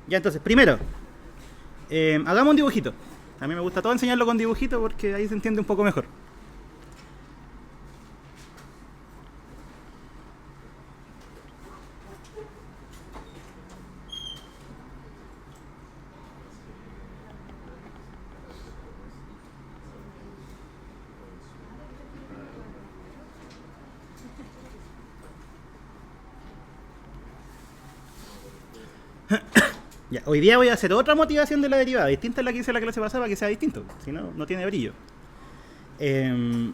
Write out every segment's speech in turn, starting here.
Ya, entonces, primero, hagamos un dibujito. A mí me gusta todo enseñarlo con dibujito porque ahí se entiende un poco mejor. Ya, hoy día voy a hacer otra motivación de la derivada, distinta a la que hice la clase pasada para que sea distinto, si no, no tiene brillo. Eh,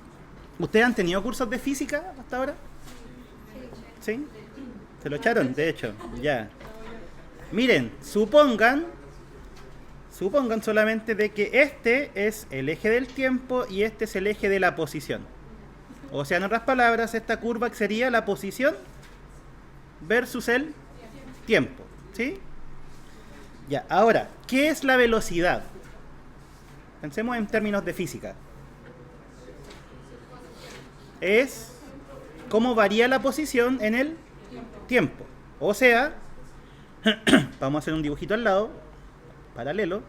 ¿Ustedes han tenido cursos de física hasta ahora? ¿Sí? ¿Se lo echaron? De hecho, ya. Miren, supongan solamente de que este es el eje del tiempo y este es el eje de la posición. O sea, en otras palabras, esta curva sería la posición versus el tiempo. ¿Sí? Ya, ahora, ¿qué es la velocidad? Pensemos en términos de física. Es cómo varía la posición en el tiempo. O sea, vamos a hacer un dibujito al lado, paralelo.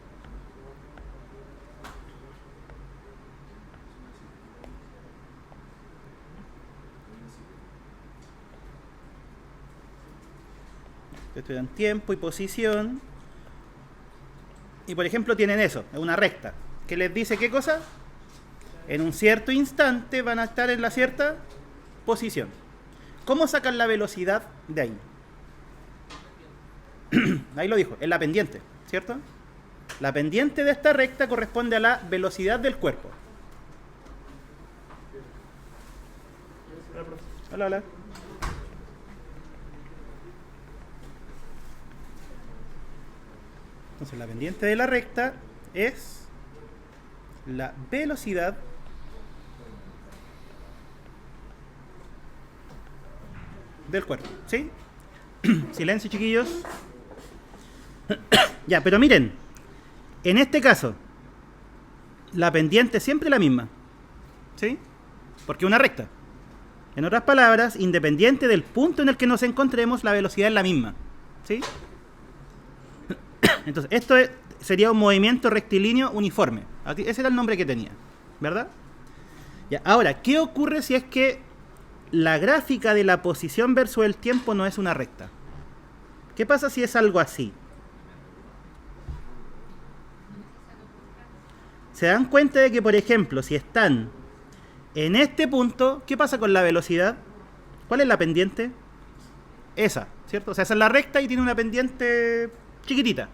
Estudian tiempo y posición. Y por ejemplo tienen eso, una recta. ¿Que les dice qué cosa? En un cierto instante van a estar en la cierta posición. ¿Cómo sacan la velocidad de ahí? Ahí lo dijo, es la pendiente, ¿cierto? La pendiente de esta recta corresponde a la velocidad del cuerpo. Hola, hola. Entonces la pendiente de la recta es la velocidad del cuerpo, ¿sí? Silencio, chiquillos. Ya, pero miren, en este caso, la pendiente es siempre la misma, ¿sí? Porque es una recta. En otras palabras, independiente del punto en el que nos encontremos, la velocidad es la misma, ¿sí? Entonces, sería un movimiento rectilíneo uniforme. Ese era el nombre que tenía, ¿verdad? Ya, ahora, ¿qué ocurre si es que la gráfica de la posición versus el tiempo no es una recta? ¿Qué pasa si es algo así? ¿Se dan cuenta de que, por ejemplo, si están en este punto, ¿qué pasa con la velocidad? ¿Cuál es la pendiente? Esa, ¿cierto? O sea, esa es la recta y tiene una pendiente chiquitita.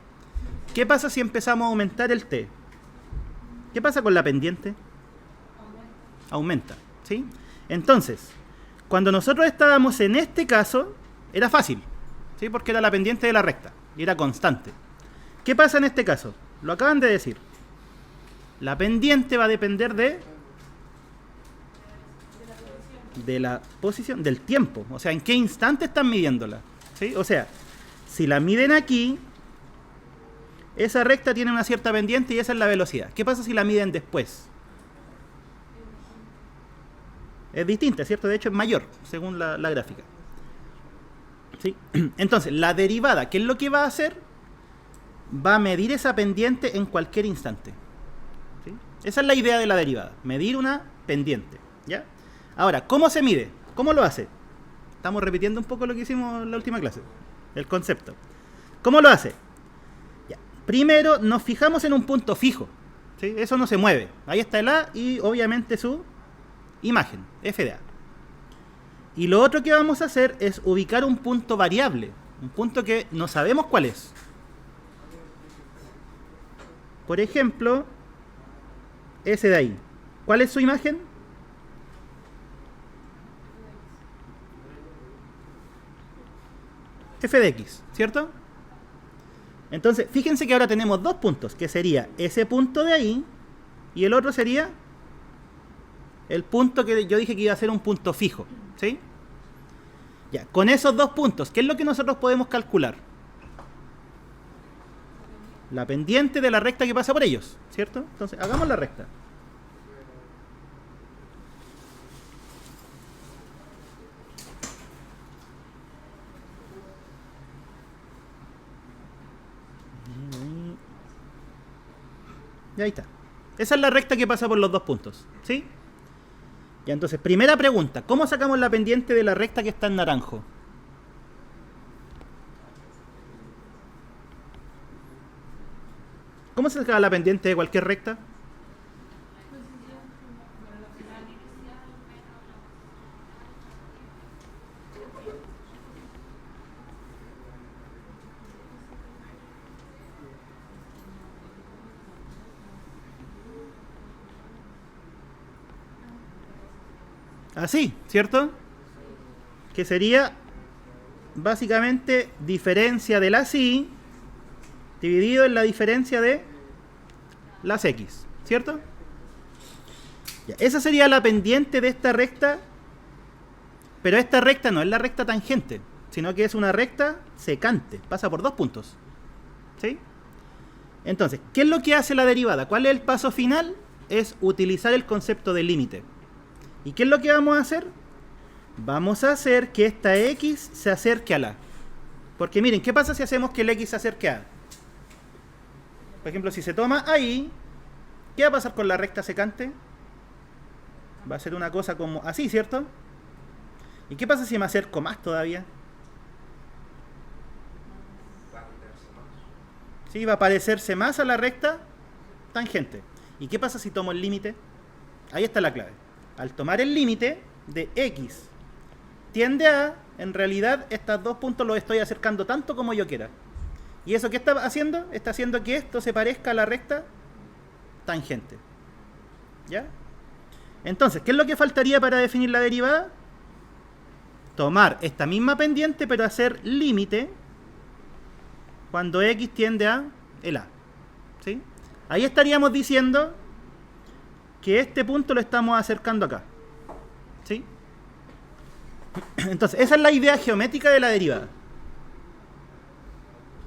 ¿Qué pasa si empezamos a aumentar el t? ¿Qué pasa con la pendiente? Aumenta, ¿sí? Entonces, cuando nosotros estábamos en este caso, era fácil, ¿sí? Porque era la pendiente de la recta y era constante. ¿Qué pasa en este caso? Lo acaban de decir. La pendiente va a depender de la posición, del tiempo. O sea, en qué instante están midiéndola, ¿sí? O sea, si la miden aquí, esa recta tiene una cierta pendiente y esa es la velocidad. ¿Qué pasa si la miden después? Es distinta, ¿cierto? De hecho es mayor, según la gráfica. ¿Sí? Entonces, la derivada, ¿qué es lo que va a hacer? Va a medir esa pendiente en cualquier instante. ¿Sí? Esa es la idea de la derivada, medir una pendiente, ¿ya? Ahora, ¿cómo se mide? ¿Cómo lo hace? Estamos repitiendo un poco lo que hicimos en la última clase, el concepto. ¿Cómo lo hace? Ya. Primero nos fijamos en un punto fijo, ¿sí? Eso no se mueve. Ahí está el A y obviamente su imagen, f de A. Y lo otro que vamos a hacer es ubicar un punto variable, un punto que no sabemos cuál es. Por ejemplo, ese de ahí. ¿Cuál es su imagen? F de X, ¿cierto? Entonces, fíjense que ahora tenemos dos puntos, que sería ese punto de ahí y el otro sería el punto que yo dije que iba a ser un punto fijo, ¿sí? Ya, con esos dos puntos, ¿qué es lo que nosotros podemos calcular? La pendiente de la recta que pasa por ellos, ¿cierto? Entonces, hagamos la recta. Y ahí está. Esa es la recta que pasa por los dos puntos. ¿Sí? Ya, entonces, primera pregunta. ¿Cómo sacamos la pendiente de la recta que está en naranjo? ¿Cómo se saca la pendiente de cualquier recta? Así, ¿cierto? Que sería básicamente diferencia de las y dividido en la diferencia de las x, ¿cierto? Ya, esa sería la pendiente de esta recta, pero esta recta no es la recta tangente, sino que es una recta secante, pasa por dos puntos. ¿Sí? Entonces, ¿qué es lo que hace la derivada? ¿Cuál es el paso final? Es utilizar el concepto de límite. ¿Y qué es lo que vamos a hacer? Vamos a hacer que esta x se acerque a la. Porque miren, ¿qué pasa si hacemos que el x se acerque a? Por ejemplo, si se toma ahí, ¿qué va a pasar con la recta secante? Va a ser una cosa como así, ¿cierto? ¿Y qué pasa si me acerco más todavía? Sí, va a parecerse más a la recta tangente. ¿Y qué pasa si tomo el límite? Ahí está la clave. Al tomar el límite de x tiende a, en realidad, estos dos puntos los estoy acercando tanto como yo quiera. ¿Y eso qué está haciendo? Está haciendo que esto se parezca a la recta tangente. ¿Ya? Entonces, ¿qué es lo que faltaría para definir la derivada? Tomar esta misma pendiente, pero hacer límite cuando x tiende a el a. ¿Sí? Ahí estaríamos diciendo que este punto lo estamos acercando acá. ¿Sí? Entonces, esa es la idea geométrica de la derivada.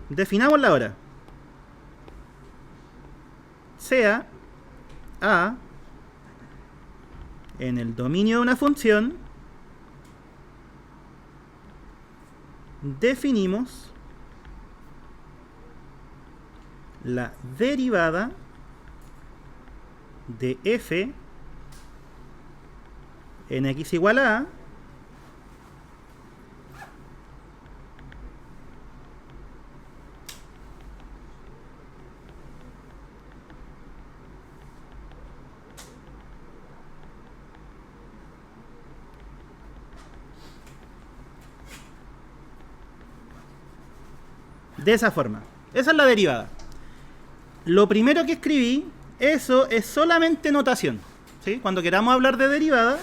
Definámosla ahora. Sea a en el dominio de una función, definimos la derivada de f en x igual a de esa forma. Esa es la derivada. Lo primero que escribí, eso es solamente notación. ¿Sí? Cuando queramos hablar de derivada,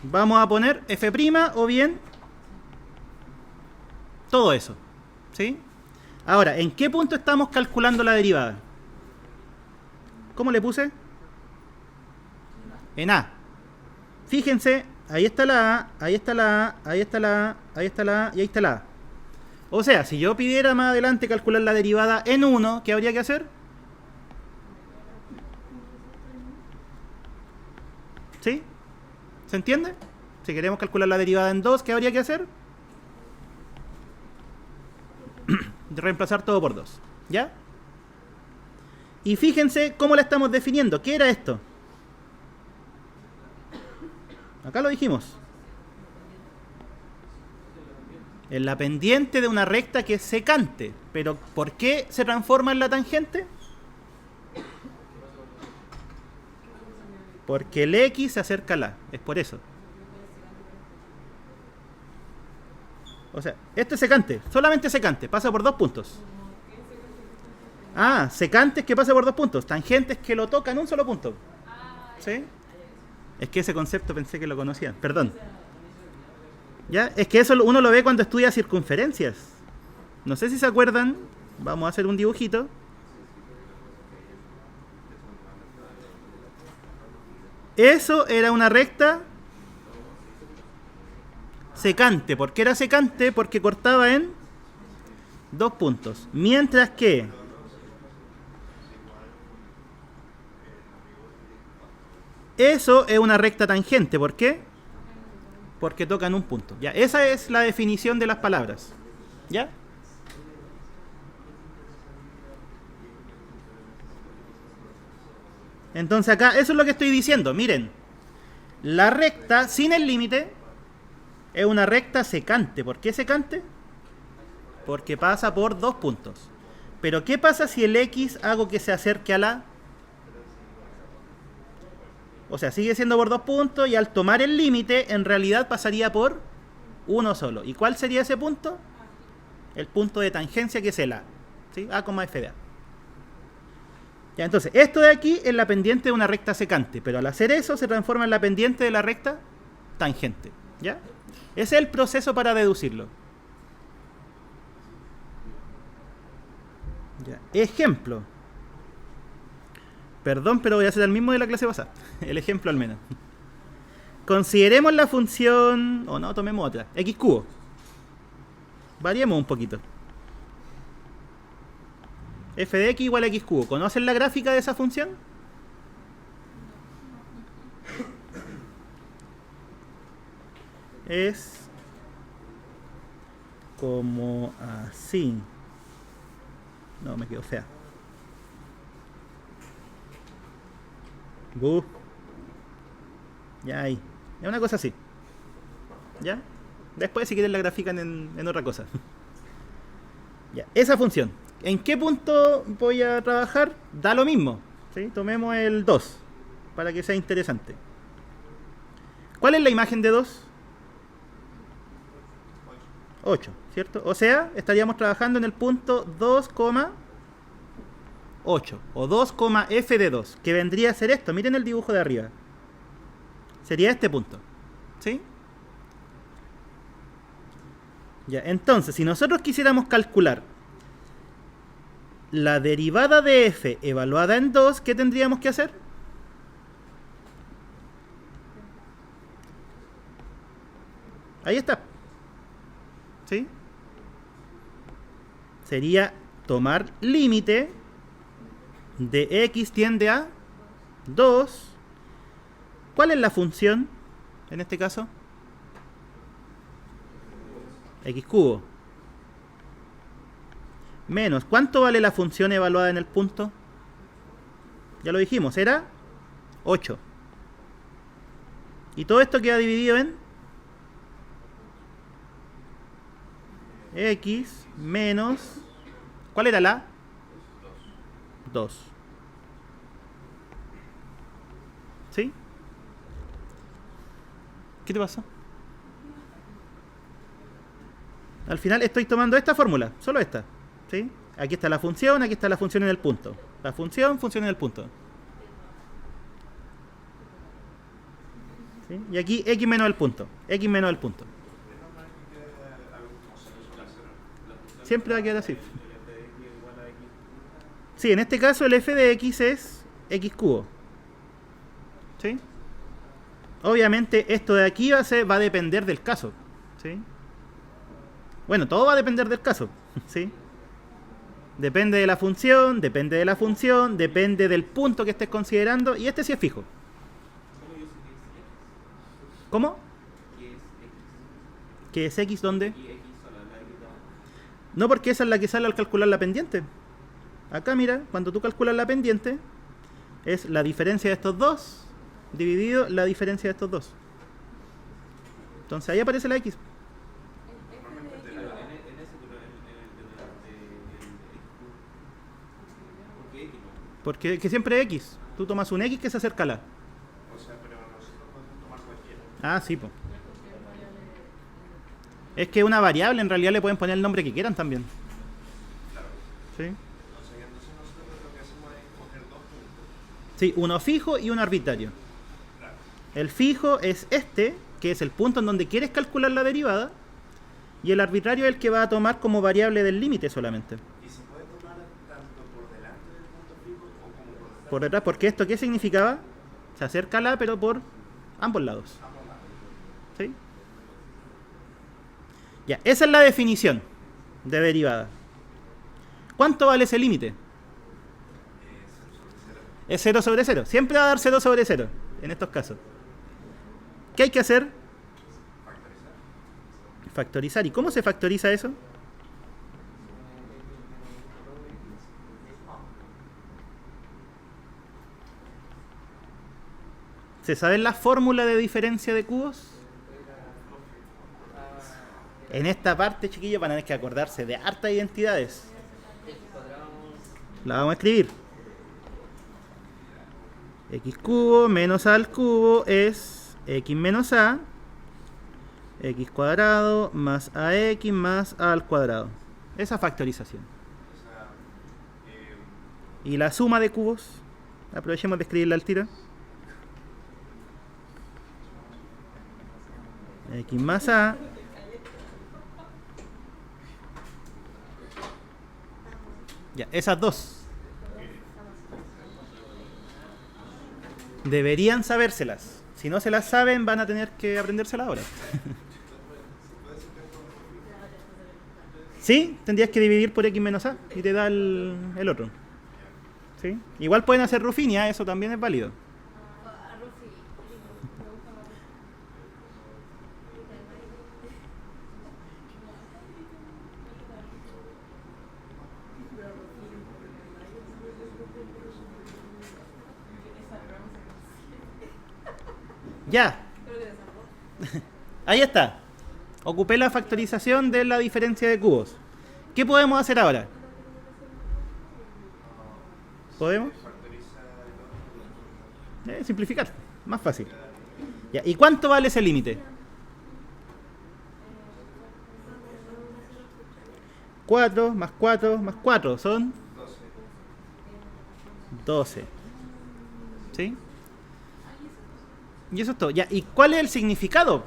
vamos a poner f' o bien todo eso. ¿Sí? Ahora, ¿en qué punto estamos calculando la derivada? ¿Cómo le puse? En A. Fíjense, ahí está la A, ahí está la A, ahí está la A, ahí está la A y ahí está la A. O sea, si yo pidiera más adelante calcular la derivada en 1, ¿qué habría que hacer? ¿Sí? ¿Se entiende? Si queremos calcular la derivada en 2, ¿qué habría que hacer? Reemplazar todo por 2. ¿Ya? Y fíjense cómo la estamos definiendo. ¿Qué era esto? Acá lo dijimos. En la pendiente de una recta que es secante. Pero ¿por qué se transforma en la tangente? Porque el x se acerca a la. Es por eso. O sea, esto es secante. Solamente secante. Pasa por dos puntos. Ah, secante es que pasa por dos puntos. Tangente es que lo toca en un solo punto. ¿Sí? Es que ese concepto pensé que lo conocían. Perdón. ¿Ya? Es que eso uno lo ve cuando estudia circunferencias. No sé si se acuerdan. Vamos a hacer un dibujito. Eso era una recta secante. ¿Por qué era secante? Porque cortaba en dos puntos. Mientras que eso es una recta tangente. ¿Por qué? Porque toca en un punto. ¿Ya? Esa es la definición de las palabras. ¿Ya? Entonces acá, eso es lo que estoy diciendo. Miren, la recta sin el límite es una recta secante. ¿Por qué secante? Porque pasa por 2 puntos. Pero ¿qué pasa si el x hago que se acerque a la? O sea, sigue siendo por 2 puntos y al tomar el límite, en realidad pasaría por uno solo. ¿Y cuál sería ese punto? El punto de tangencia, que es el A. ¿Sí? A, f de A. Ya, entonces, esto de aquí es la pendiente de una recta secante, pero al hacer eso se transforma en la pendiente de la recta tangente. ¿Ya? Ese es el proceso para deducirlo. Ya. Ejemplo. Perdón, pero voy a hacer el mismo de la clase pasada. El ejemplo al menos. Consideremos la función... O no, tomemos otra. X cubo. Variemos un poquito. F de x igual a x cubo. ¿Conocen la gráfica de esa función? Es como así. No, me quedo fea. Ya ahí. Es una cosa así. ¿Ya? Después si quieren la grafican en otra cosa. Ya, esa función. ¿En qué punto voy a trabajar? Da lo mismo. ¿Sí? Tomemos el 2 para que sea interesante. ¿Cuál es la imagen de 2? 8, ¿cierto? O sea, estaríamos trabajando en el punto 2,8 o 2, f de 2, que vendría a ser esto. Miren el dibujo de arriba. Sería este punto. ¿Sí? Ya, entonces, si nosotros quisiéramos calcular la derivada de f evaluada en 2, ¿qué tendríamos que hacer? Ahí está. ¿Sí? Sería tomar límite de x tiende a 2. ¿Cuál es la función en este caso? X cubo. Menos, ¿cuánto vale la función evaluada en el punto? Ya lo dijimos, era 8. Y todo esto queda dividido en x menos... ¿Cuál era la? 2. ¿Sí? ¿Qué te pasó? Al final estoy tomando esta fórmula, solo esta. ¿Sí? Aquí está la función en el punto. La función en el punto. ¿Sí? Y aquí x menos el punto. X menos el punto. Siempre va a quedar así. Sí, en este caso el f de x es x cubo. ¿Sí? Obviamente esto de aquí va a depender del caso. ¿Sí? Bueno, todo va a depender del caso. ¿Sí? Depende de la función, depende del punto que estés considerando, y este sí es fijo. ¿Cómo? ¿Qué es x dónde? No, porque esa es la que sale al calcular la pendiente. Acá mira, cuando tú calculas la pendiente, es la diferencia de estos dos dividido la diferencia de estos dos. Entonces ahí aparece la x. Porque que siempre es x. Tú tomas un x que se acerca a la. O sea, pero nosotros podemos tomar cualquiera. Ah, sí, pues. Es que una variable en realidad le pueden poner el nombre que quieran también. Claro. ¿Sí? O sea, entonces nosotros lo que hacemos es coger dos puntos. Sí, uno fijo y uno arbitrario. Claro. El fijo es este, que es el punto en donde quieres calcular la derivada, y el arbitrario es el que va a tomar como variable del límite solamente. ¿Y se puede tomar tanto por delante del punto fijo o como por detrás? Por detrás, porque esto, ¿qué significaba? Se acerca a la, pero por ambos lados. Ambos lados. ¿Sí? Ya, esa es la definición de derivada. ¿Cuánto vale ese límite? 0 sobre 0. Es 0 sobre 0. Siempre va a dar 0 sobre 0 en estos casos. ¿Qué hay que hacer? Factorizar. Factorizar. ¿Y cómo se factoriza eso? ¿Se sabe la fórmula de diferencia de cubos? En esta parte, chiquillos, van a tener que acordarse de hartas identidades. La vamos a escribir. X cubo menos A al cubo es X menos A. X cuadrado más AX más A al cuadrado. Esa factorización. Y la suma de cubos, aprovechemos de escribirla al tiro. X más A. Ya, esas dos. Deberían sabérselas. Si no se las saben, van a tener que aprendérselas ahora. ¿Sí? Tendrías que dividir por X menos A y te da el otro. ¿Sí? Igual pueden hacer Rufinia, eso también es válido. Ya. Ahí está. Ocupé la factorización de la diferencia de cubos. ¿Qué podemos hacer ahora? ¿Podemos? Simplificar. Más fácil. Ya. ¿Y cuánto vale ese límite? 4 más 4 más 4 son 12. ¿Sí? Y eso es todo. Ya. ¿Y cuál es el significado?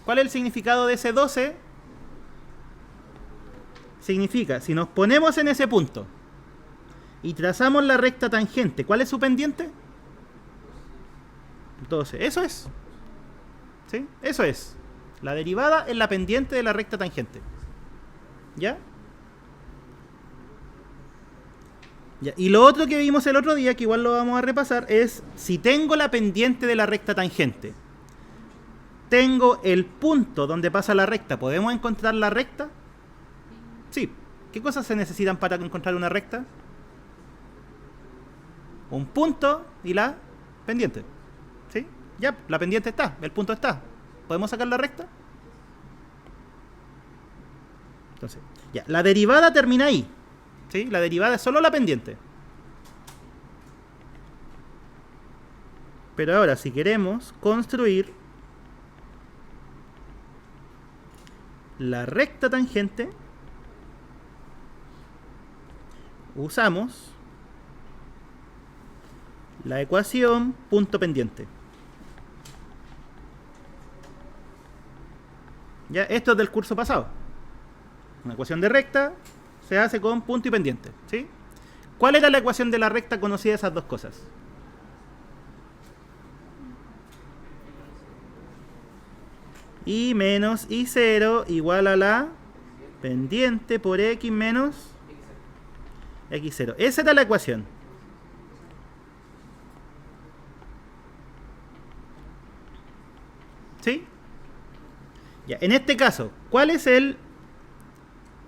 ¿Cuál es el significado de ese 12? Significa, si nos ponemos en ese punto y trazamos la recta tangente, ¿cuál es su pendiente? 12. Eso es. ¿Sí? Eso es. La derivada es la pendiente de la recta tangente. ¿Ya? Ya. Y lo otro que vimos el otro día, que igual lo vamos a repasar, es si tengo la pendiente de la recta tangente, tengo el punto donde pasa la recta, ¿podemos encontrar la recta? Sí. ¿Qué cosas se necesitan para encontrar una recta? Un punto y la pendiente. ¿Sí? Ya, la pendiente está, el punto está. ¿Podemos sacar la recta? Entonces, ya, la derivada termina ahí. ¿Sí? La derivada es solo la pendiente. Pero ahora, si queremos construir la recta tangente, usamos la ecuación punto pendiente. Ya, esto es del curso pasado. Una ecuación de recta se hace con punto y pendiente, ¿sí? ¿Cuál era la ecuación de la recta conocida de esas dos cosas? Y menos I0 igual a la pendiente por X menos X0. Esa era la ecuación. ¿Sí? Ya, en este caso, ¿cuál es el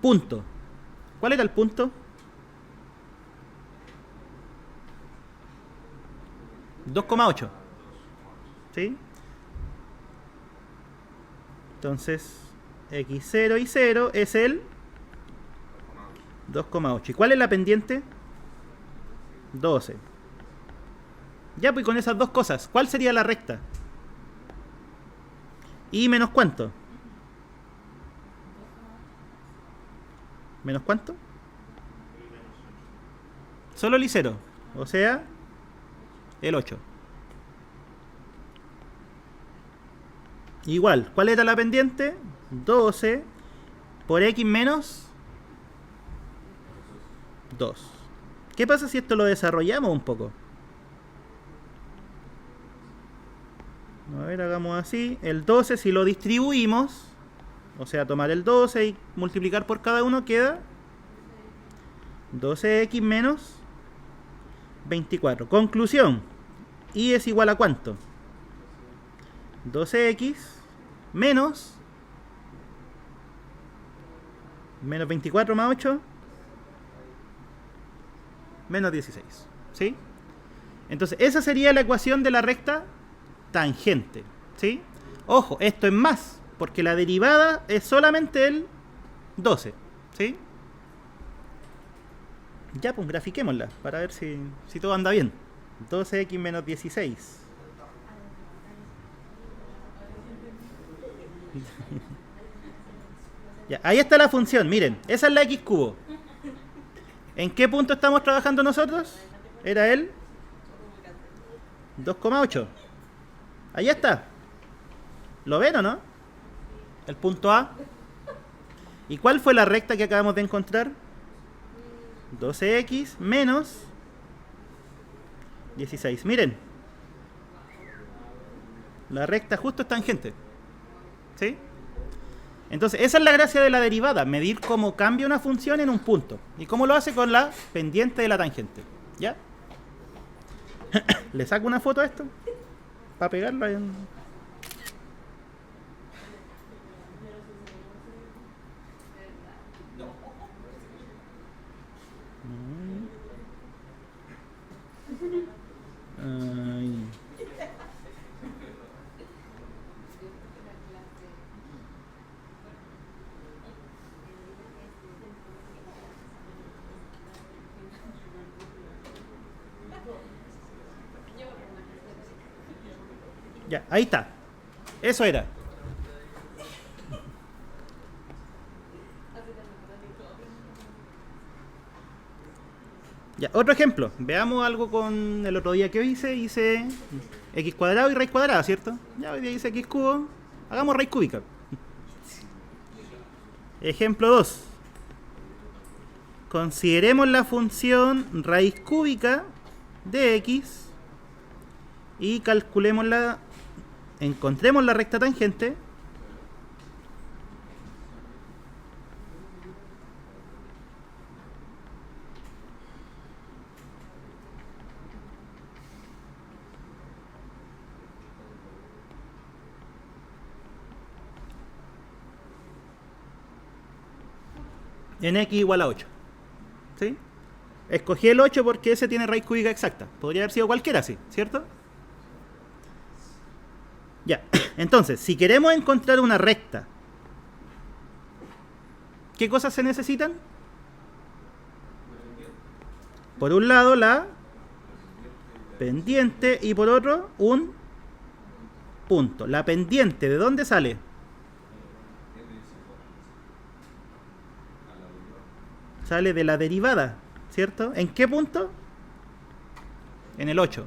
punto? ¿Cuál era el punto? 2,8. ¿Sí? Entonces, X0 y 0 es el 2,8. ¿Y cuál es la pendiente? 12. Ya, pues con esas dos cosas, ¿cuál sería la recta? ¿Y menos cuánto? ¿Menos cuánto? Solo el I0. O sea, el 8. Igual, ¿cuál era la pendiente? 12 por X menos 2. ¿Qué pasa si esto lo desarrollamos un poco? A ver, hagamos así. El 12 si lo distribuimos, o sea, tomar el 12 y multiplicar por cada uno, queda 12x menos 24. Conclusión. Y es igual a ¿cuánto? 12x menos 24 más 8 menos 16. ¿Sí? Entonces, esa sería la ecuación de la recta tangente. ¿Sí? Ojo, esto es más, porque la derivada es solamente el 12. ¿Sí? Ya, pues grafiquémosla para ver si todo anda bien. 12x menos 16. Ya, ahí está la función, miren, esa es la x cubo. ¿En qué punto estamos trabajando nosotros? Era el 2,8. Ahí está. ¿Lo ven o no? El punto A. ¿Y cuál fue la recta que acabamos de encontrar? 12x menos 16. Miren. La recta justo es tangente. ¿Sí? Entonces, esa es la gracia de la derivada, medir cómo cambia una función en un punto. ¿Y cómo lo hace? Con la pendiente de la tangente. ¿Ya? ¿Le saco una foto a esto? Para pegarlo en... Ay. Ya, ahí está. Eso era. Ya, otro ejemplo. Veamos algo con el otro día que hice. Hice x cuadrado y raíz cuadrada, ¿cierto? Ya hoy día hice x cubo. Hagamos raíz cúbica. Ejemplo 2. Consideremos la función raíz cúbica de x y calculémosla. Encontremos la recta tangente en x igual a 8. ¿Sí? Escogí el 8 porque ese tiene raíz cúbica exacta. Podría haber sido cualquiera así, ¿cierto? Ya, entonces, si queremos encontrar una recta, ¿qué cosas se necesitan? Por un lado la pendiente y por otro un punto. La pendiente, ¿de dónde sale? Sale de la derivada, ¿cierto? ¿En qué punto? En el 8.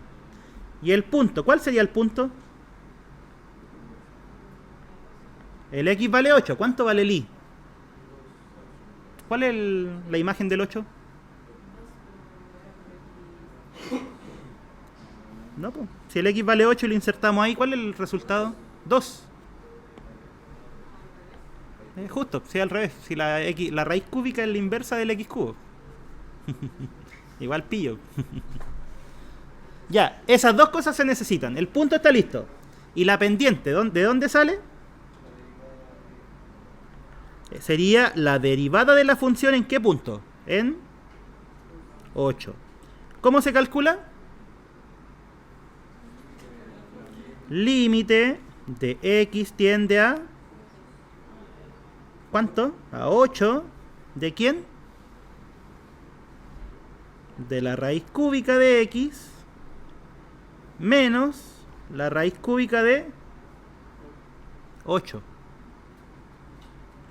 ¿Y el punto? ¿Cuál sería el punto? El x vale 8. ¿Cuánto vale el y? ¿Cuál es la imagen del 8? No, pues. Si el x vale 8 y lo insertamos ahí, ¿cuál es el resultado? 2. Justo, si al revés. Si la raíz cúbica es la inversa del x cubo. Igual pillo. Ya, esas dos cosas se necesitan. El punto está listo. ¿Y la pendiente, de dónde sale? Sería la derivada de la función ¿en qué punto? En 8. ¿Cómo se calcula? Límite de x tiende a... ¿cuánto? A 8. ¿De quién? De la raíz cúbica de x menos la raíz cúbica de 8.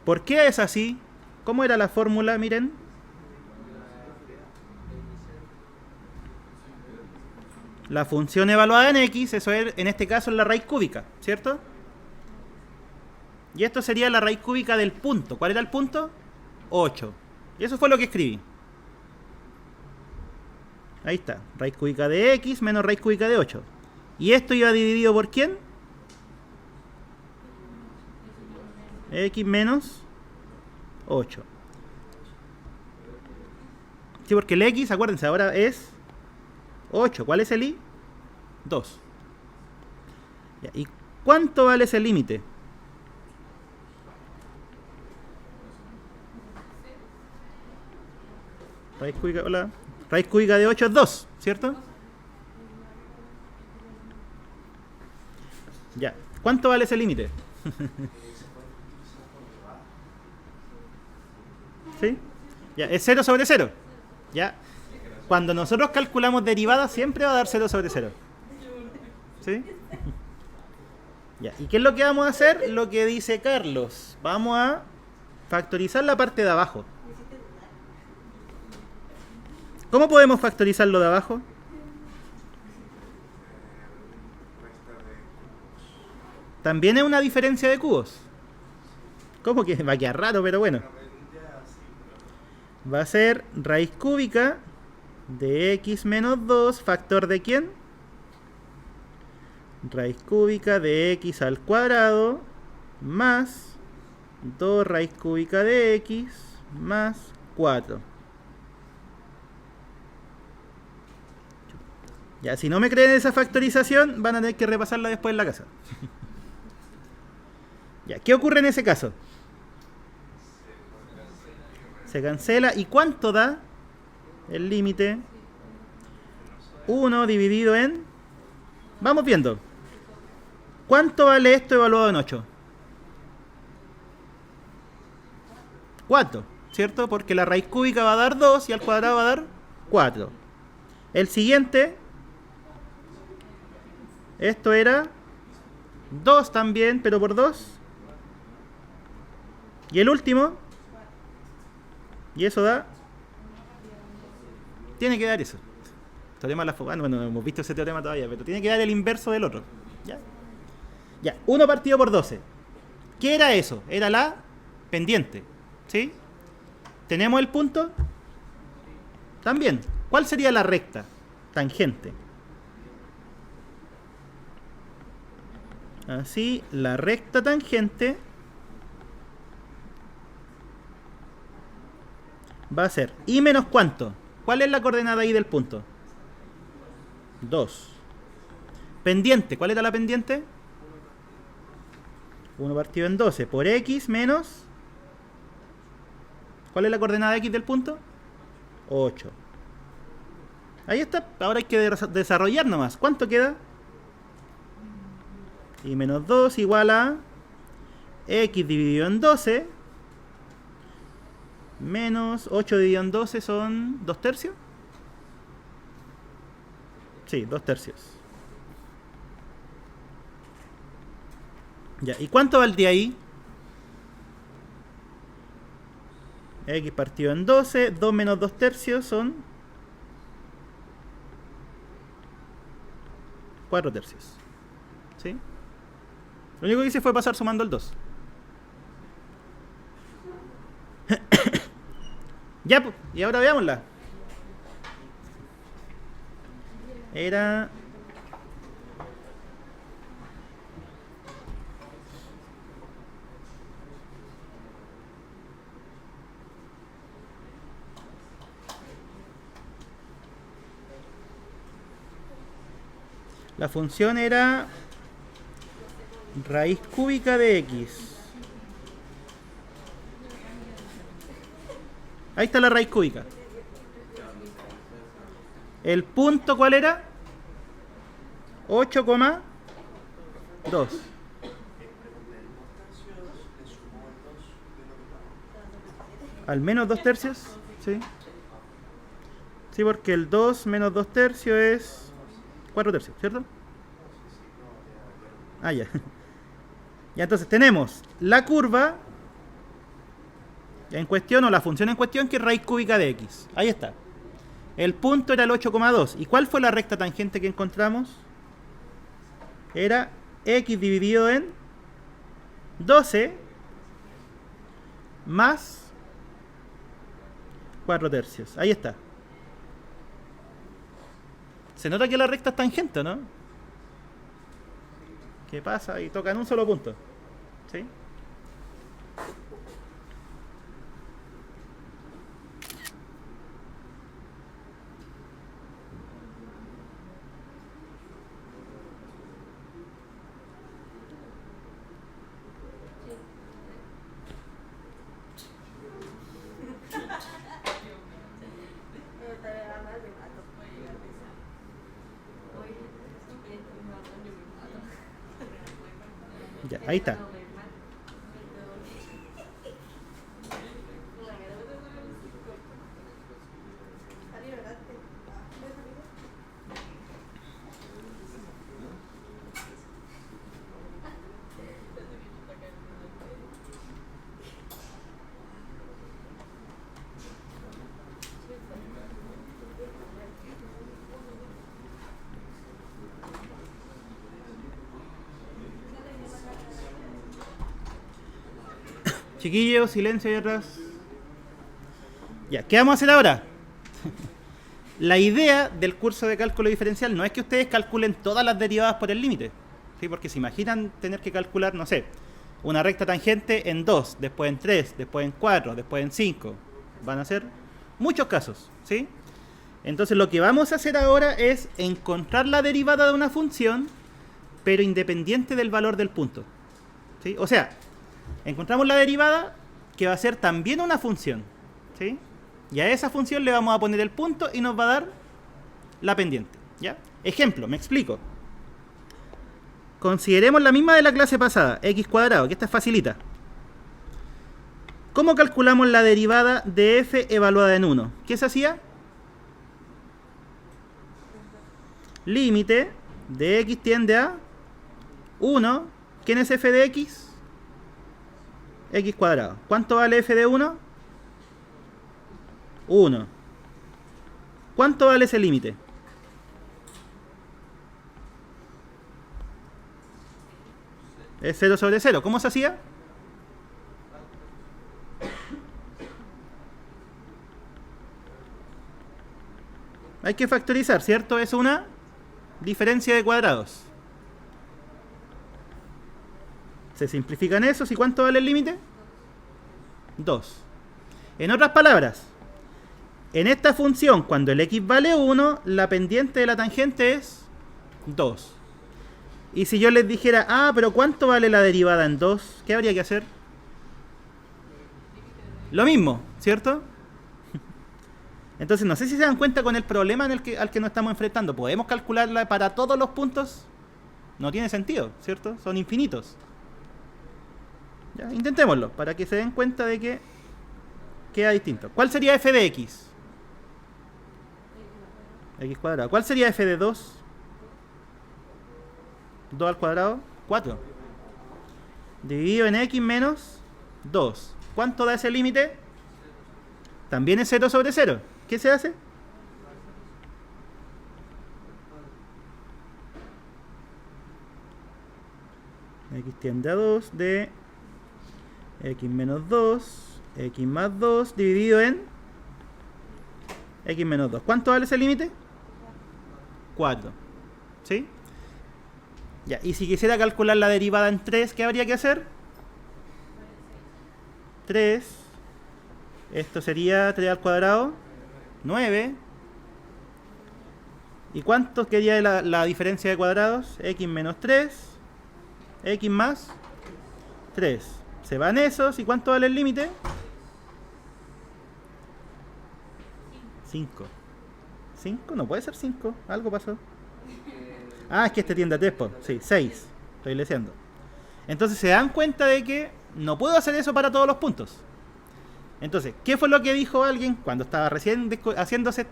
¿Por qué es así? ¿Cómo era la fórmula? Miren. La función evaluada en x, eso es, en este caso es la raíz cúbica, ¿cierto? Y esto sería la raíz cúbica del punto. ¿Cuál era el punto? 8. Y eso fue lo que escribí. Ahí está. Raíz cúbica de x menos raíz cúbica de 8. ¿Y esto iba dividido por quién? X menos 8. Sí, porque el x, acuérdense, ahora es 8. ¿Cuál es el y? 2. Ya, ¿y cuánto vale ese límite? Raíz cúbica, hola. Raíz cúbica de 8 es 2, ¿cierto? ¿Cuánto vale ese límite? Se puede utilizar por derivada. ¿Sí? Ya, es 0 sobre 0. ¿Ya? Cuando nosotros calculamos derivadas siempre va a dar 0 sobre 0. ¿Sí? Ya. ¿Y qué es lo que vamos a hacer? Lo que dice Carlos. Vamos a factorizar la parte de abajo. ¿Cómo podemos factorizar lo de abajo? Resta de También es una diferencia de cubos. ¿Cómo que va a quedar raro, pero bueno? Va a ser raíz cúbica de x menos 2, factor de quién? Raíz cúbica de x al cuadrado más 2 raíz cúbica de x más 4. Ya, si no me creen esa factorización, van a tener que repasarla después en la casa. Ya, ¿qué ocurre en ese caso? Se cancela. ¿Y cuánto da el límite? 1 dividido en... Vamos viendo. ¿Cuánto vale esto evaluado en 8? 4, ¿cierto? Porque la raíz cúbica va a dar 2 y al cuadrado va a dar 4. El siguiente... Esto era 2 también, pero por 2. Y el último... Y eso da... Tiene que dar eso. Teorema de la Fogana. Bueno, no hemos visto ese teorema todavía, pero tiene que dar el inverso del otro. ¿Ya? Ya, 1 partido por 12. ¿Qué era eso? Era la pendiente. ¿Sí? ¿Tenemos el punto? También. ¿Cuál sería la recta? Tangente. Así, la recta tangente va a ser ¿y menos cuánto? ¿Cuál es la coordenada ahí del punto? 2. Pendiente, ¿cuál era la pendiente? 1 partido en 12 por x menos... ¿Cuál es la coordenada x del punto? 8. Ahí está, ahora hay que desarrollar nomás. ¿Cuánto queda? Y menos 2 igual a x dividido en 12 menos 8 dividido en 12 son 2 tercios. Sí, 2 tercios. Ya, ¿y cuánto valdría ahí? X partido en 12, 2 menos 2 tercios son 4 tercios. ¿Sí? Lo único que hice fue pasar sumando el 2. Ya, pues, y ahora veámosla. Era... La función era raíz cúbica de x. Ahí está la raíz cúbica. ¿El punto cuál era? 8,2. ¿Al menos 2 tercios? Sí. Sí, porque el 2 menos 2 tercios es 4 tercios, ¿cierto? Ah, ya. Ya, entonces tenemos la curva en cuestión, o la función en cuestión, que es raíz cúbica de x. Ahí está. El punto era el 8,2. ¿Y cuál fue la recta tangente que encontramos? Era x dividido en 12 más 4 tercios. Ahí está. Se nota que la recta es tangente, ¿no? ¿Qué pasa? Y toca en un solo punto. ¿Sí? Ya, ahí está. Chiquillos, silencio ahí atrás. Ya, ¿qué vamos a hacer ahora? La idea del curso de cálculo diferencial no es que ustedes calculen todas las derivadas por el límite, ¿sí? Porque se imaginan tener que calcular, no sé, una recta tangente en 2, después en 3, después en 4, después en 5. Van a ser muchos casos, ¿sí? Entonces lo que vamos a hacer ahora es encontrar la derivada de una función, pero independiente del valor del punto, ¿sí? O sea, encontramos la derivada que va a ser también una función, ¿sí? Y a esa función le vamos a poner el punto y nos va a dar la pendiente, ¿ya? Ejemplo, me explico. Consideremos la misma de la clase pasada, x cuadrado, que esta es facilita. ¿Cómo calculamos la derivada de f evaluada en 1? ¿Qué se hacía? Límite de x tiende a 1. ¿Quién es f de x? X cuadrado. ¿Cuánto vale f de 1? 1. ¿Cuánto vale ese límite? Es 0 sobre 0. ¿Cómo se hacía? Hay que factorizar, ¿cierto? Es una diferencia de cuadrados. Se simplifican esos. ¿Y cuánto vale el límite? 2. En otras palabras, en esta función, cuando el x vale 1, la pendiente de la tangente es 2. Y si yo les dijera, pero ¿cuánto vale la derivada en 2? ¿Qué habría que hacer? Lo mismo, ¿cierto? Entonces, no sé si se dan cuenta con el problema al que nos estamos enfrentando. ¿Podemos calcularla para todos los puntos? No tiene sentido, ¿cierto? Son infinitos. Ya, intentémoslo, para que se den cuenta de que queda distinto. ¿Cuál sería f de x? X cuadrado. ¿Cuál sería f de 2? 2 al cuadrado, 4. Dividido en x menos 2. ¿Cuánto da ese límite? También es 0 sobre 0. ¿Qué se hace? X tiende a 2 de x menos 2, x más 2 dividido en x menos 2. ¿Cuánto vale ese límite? 4. ¿Sí? Ya, y si quisiera calcular la derivada en 3, ¿qué habría que hacer? 3. Esto sería 3 al cuadrado, 9. ¿Y cuánto quería la diferencia de cuadrados? X menos 3, x más 3. Se van esos. ¿Y cuánto vale el límite? 5. 5, no puede ser 5. Algo pasó. Es que este tiende a 3, sí, 6. Estoy leseando. Entonces se dan cuenta de que no puedo hacer eso para todos los puntos. Entonces, ¿qué fue lo que dijo alguien cuando estaba recién haciéndose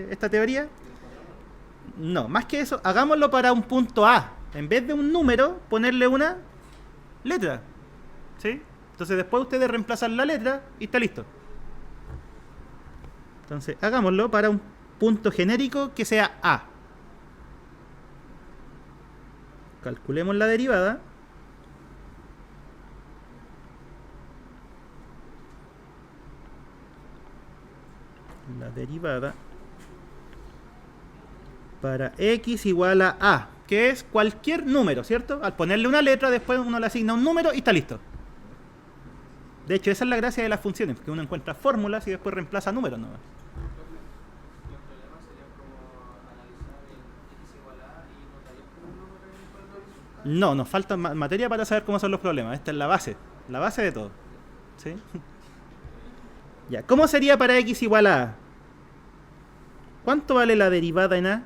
esta teoría? No, más que eso, hagámoslo para un punto A. En vez de un número, ponerle una letra. ¿Sí? Entonces después ustedes reemplazan la letra y está listo. Entonces, hagámoslo para un punto genérico que sea A. Calculemos la derivada. La derivada para x igual a, que es cualquier número, ¿cierto? Al ponerle una letra, después uno le asigna un número y está listo. De hecho, esa es la gracia de las funciones, porque uno encuentra fórmulas y después reemplaza números nomás. No, nos falta materia para saber cómo son los problemas. Esta es la base de todo. ¿Sí? Ya, ¿cómo sería para x igual a a? ¿Cuánto vale la derivada en a?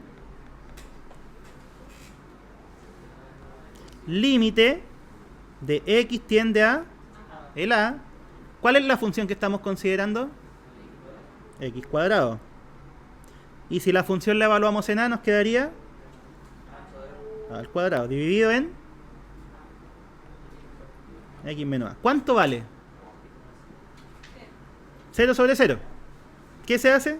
Límite de x tiende a el a. ¿Cuál es la función que estamos considerando? X cuadrado. Y si la función la evaluamos en a, nos quedaría a al cuadrado dividido en x menos a. ¿Cuánto vale? 0 sobre 0. ¿Qué se hace?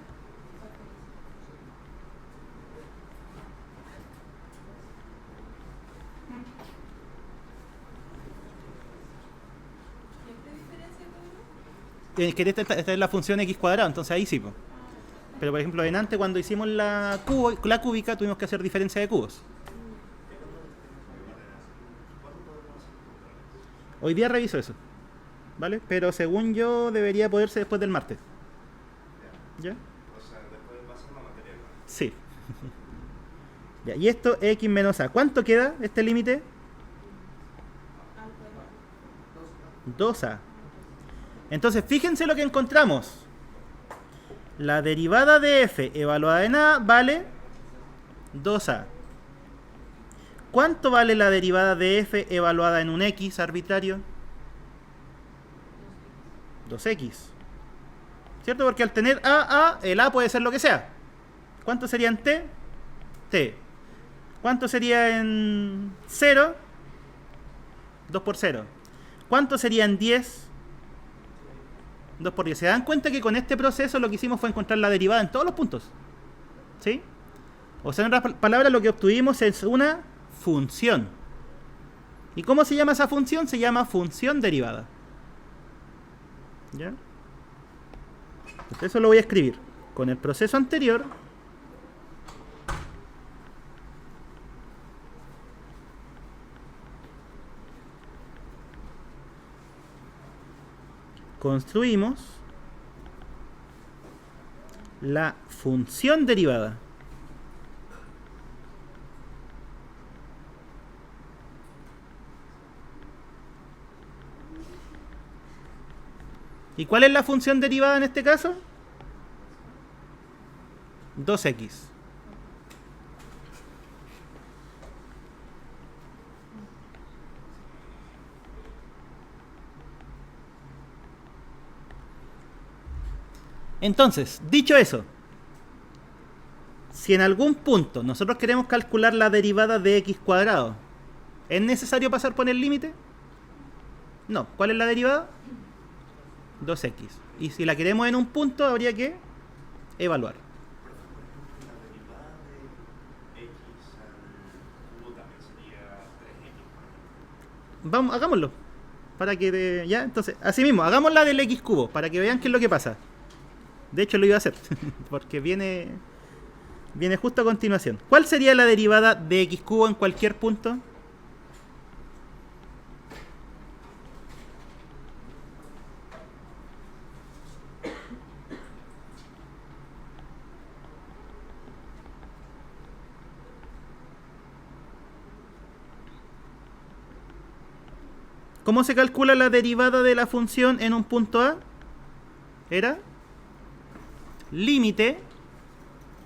Que esta es la función x cuadrado, entonces ahí sí. Pero por ejemplo, en antes cuando hicimos la cúbica tuvimos que hacer diferencia de cubos. Hoy día reviso eso, ¿vale? Pero según yo debería poderse después del martes. ¿Ya? O sea, después va a ser una materia. Sí. Ya, y esto x menos a. ¿Cuánto queda este límite? 2a. Entonces, fíjense lo que encontramos. La derivada de f evaluada en a vale 2a. ¿Cuánto vale la derivada de f evaluada en un x arbitrario? 2x. ¿Cierto? Porque al tener a, el a puede ser lo que sea. ¿Cuánto sería en t? T. ¿Cuánto sería en 0? 2 por 0. ¿Cuánto sería en 10? 2 por 10. ¿Se dan cuenta que con este proceso lo que hicimos fue encontrar la derivada en todos los puntos? ¿Sí? O sea, en otras palabras, lo que obtuvimos es una función. ¿Y cómo se llama esa función? Se llama función derivada. ¿Ya? Entonces eso lo voy a escribir con el proceso anterior. Construimos la función derivada. ¿Y cuál es la función derivada en este caso? 2x. Entonces, dicho eso, si en algún punto nosotros queremos calcular la derivada de x cuadrado, ¿es necesario pasar por el límite? No. ¿Cuál es la derivada? 2x. Y si la queremos en un punto, habría que evaluar. La derivada de x al cubo también sería 3x. Vamos, hagámoslo. Para que ya, entonces, así mismo, hagamos la del x cubo, para que vean qué es lo que pasa. De hecho lo iba a hacer, porque viene justo a continuación. ¿Cuál sería la derivada de x cubo en cualquier punto? ¿Cómo se calcula la derivada de la función en un punto A? Era límite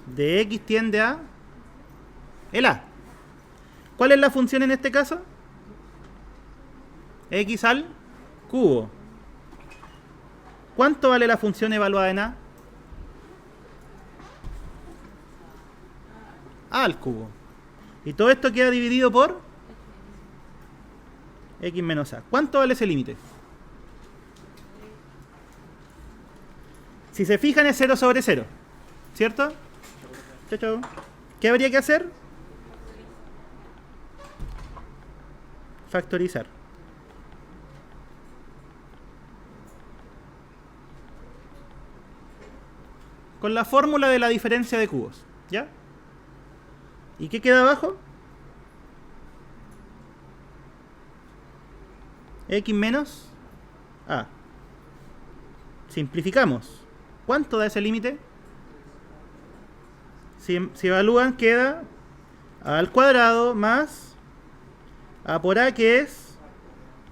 de x tiende a el a. ¿Cuál es la función en este caso? X al cubo. ¿Cuánto vale la función evaluada en a? A al cubo. Y todo esto queda dividido por x menos a. ¿Cuánto vale ese límite? Si se fijan es 0 sobre 0, ¿cierto? Chau, chau. ¿Qué habría que hacer? Factorizar. Con la fórmula de la diferencia de cubos, ¿ya? ¿Y qué queda abajo? X menos a. Simplificamos. ¿Cuánto da ese límite? Si evalúan, queda a al cuadrado más a por a, que es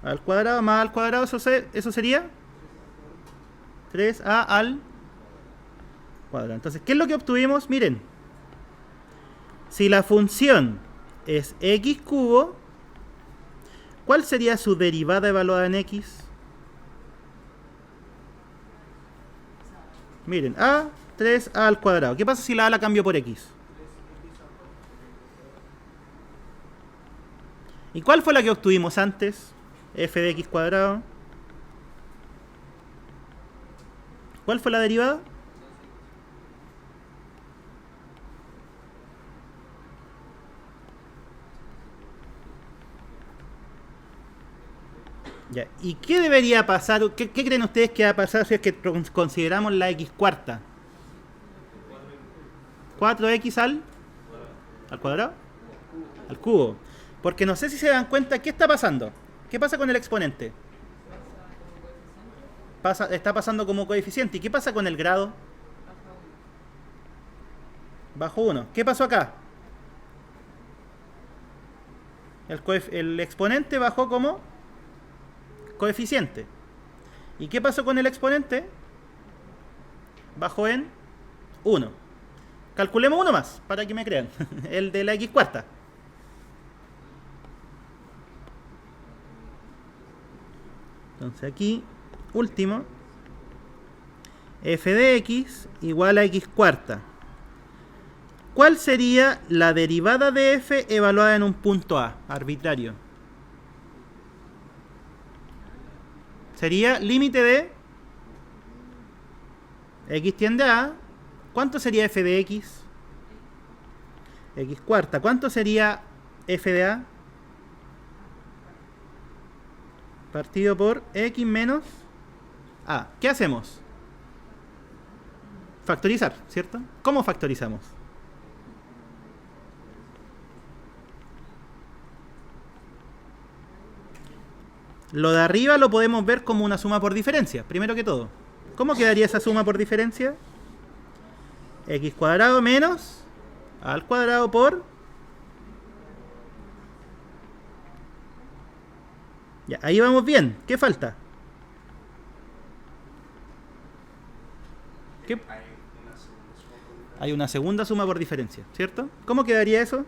al cuadrado más al cuadrado. Eso sería 3a al cuadrado. Entonces, ¿qué es lo que obtuvimos? Miren, si la función es x cubo, ¿Cuál sería su derivada evaluada en x? Miren, a 3a al cuadrado. ¿Qué pasa si la a la cambio por x? ¿Y cuál fue la que obtuvimos antes? F de x cuadrado. ¿Cuál fue la derivada? Ya. ¿Y qué debería pasar? ¿Qué creen ustedes que va a pasar si es que consideramos la x cuarta? 4x al cuadrado, al cubo. Porque no sé si se dan cuenta qué está pasando. ¿Qué pasa con el exponente? Está pasando como coeficiente. ¿Y qué pasa con el grado? Bajo 1. ¿Qué pasó acá? El exponente bajó como coeficiente. ¿Y qué pasó con el exponente? Bajó en 1. Calculemos uno más, para que me crean. El de la x cuarta. Entonces aquí, último, f de x igual a x cuarta. ¿Cuál sería la derivada de f evaluada en un punto A, arbitrario? Sería límite de x tiende a A. ¿Cuánto sería f de x? X cuarta. ¿Cuánto sería f de A? Partido por x menos a. ¿Qué hacemos? Factorizar, ¿cierto? ¿Cómo factorizamos? Lo de arriba lo podemos ver como una suma por diferencia, primero que todo. ¿Cómo quedaría esa suma por diferencia? X cuadrado menos a al cuadrado por... Ya, ahí vamos bien. ¿Qué falta? ¿Qué? Hay una segunda suma por diferencia, ¿cierto? ¿Cómo quedaría eso?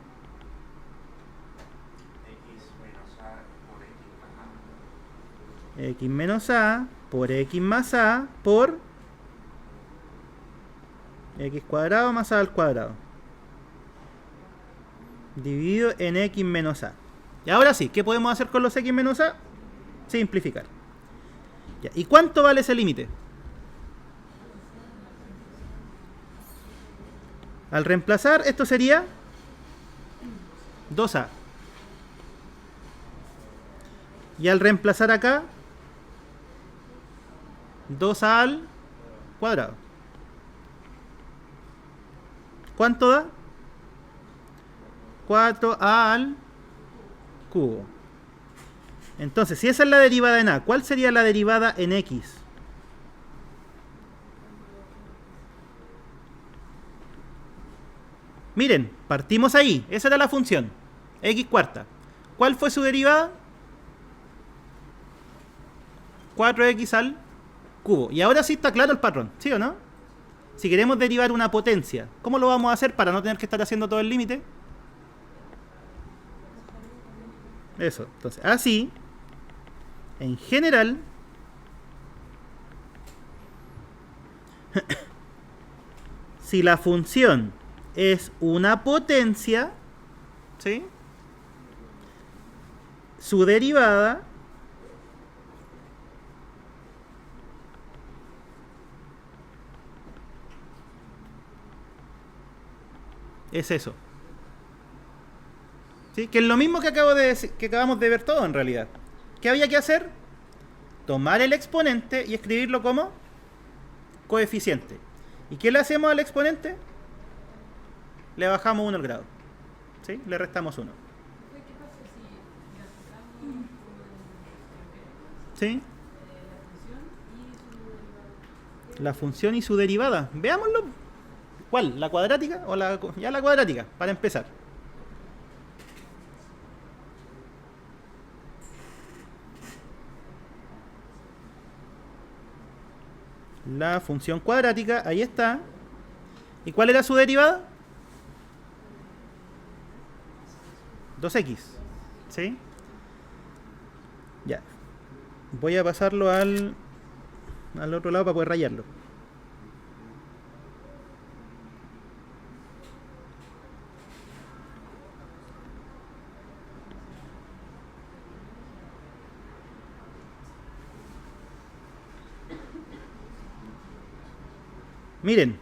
X menos a por x más a por x cuadrado más a al cuadrado dividido en x menos a. Y ahora sí, ¿qué podemos hacer con los x menos a? Simplificar. Ya, ¿y cuánto vale ese límite? Al reemplazar, esto sería 2a. Y al reemplazar acá, 2a al cuadrado. ¿Cuánto da? 4a al cubo. Entonces, si esa es la derivada en a, ¿cuál sería la derivada en x? Miren, partimos ahí. Esa era la función. X cuarta. ¿Cuál fue su derivada? 4x al cubo. Y ahora sí está claro el patrón, ¿sí o no? Si queremos derivar una potencia, ¿cómo lo vamos a hacer para no tener que estar haciendo todo el límite? Eso. Entonces, así, en general, si la función es una potencia, ¿sí? Su derivada es eso. ¿Sí? Que es lo mismo que acabamos de ver todo en realidad. ¿Qué había que hacer? Tomar el exponente y escribirlo como coeficiente. ¿Y qué le hacemos al exponente? Le bajamos 1 al grado. ¿Sí? Le restamos 1. ¿Sí? La función y su derivada. Veámoslo. ¿Cuál? ¿La cuadrática? O ya la cuadrática, para empezar. La función cuadrática, ahí está. ¿Y cuál era su derivada? 2x. ¿Sí? Ya. Voy a pasarlo al otro lado para poder rayarlo. Miren.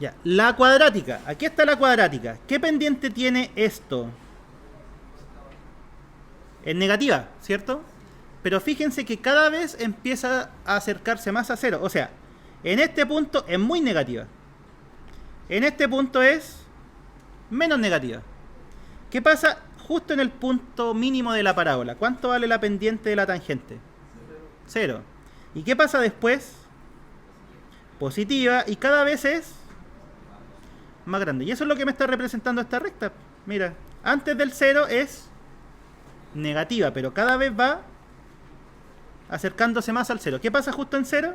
Ya, la cuadrática. Aquí está la cuadrática. ¿Qué pendiente tiene esto? Es negativa, ¿cierto? Pero fíjense que cada vez empieza a acercarse más a cero. O sea, en este punto es muy negativa. En este punto es menos negativa. ¿Qué pasa justo en el punto mínimo de la parábola? ¿Cuánto vale la pendiente de la tangente? Cero. ¿Y qué pasa después? Positiva y cada vez es más grande. Y eso es lo que me está representando esta recta. Mira, antes del cero es negativa, pero cada vez va acercándose más al cero. ¿Qué pasa justo en cero?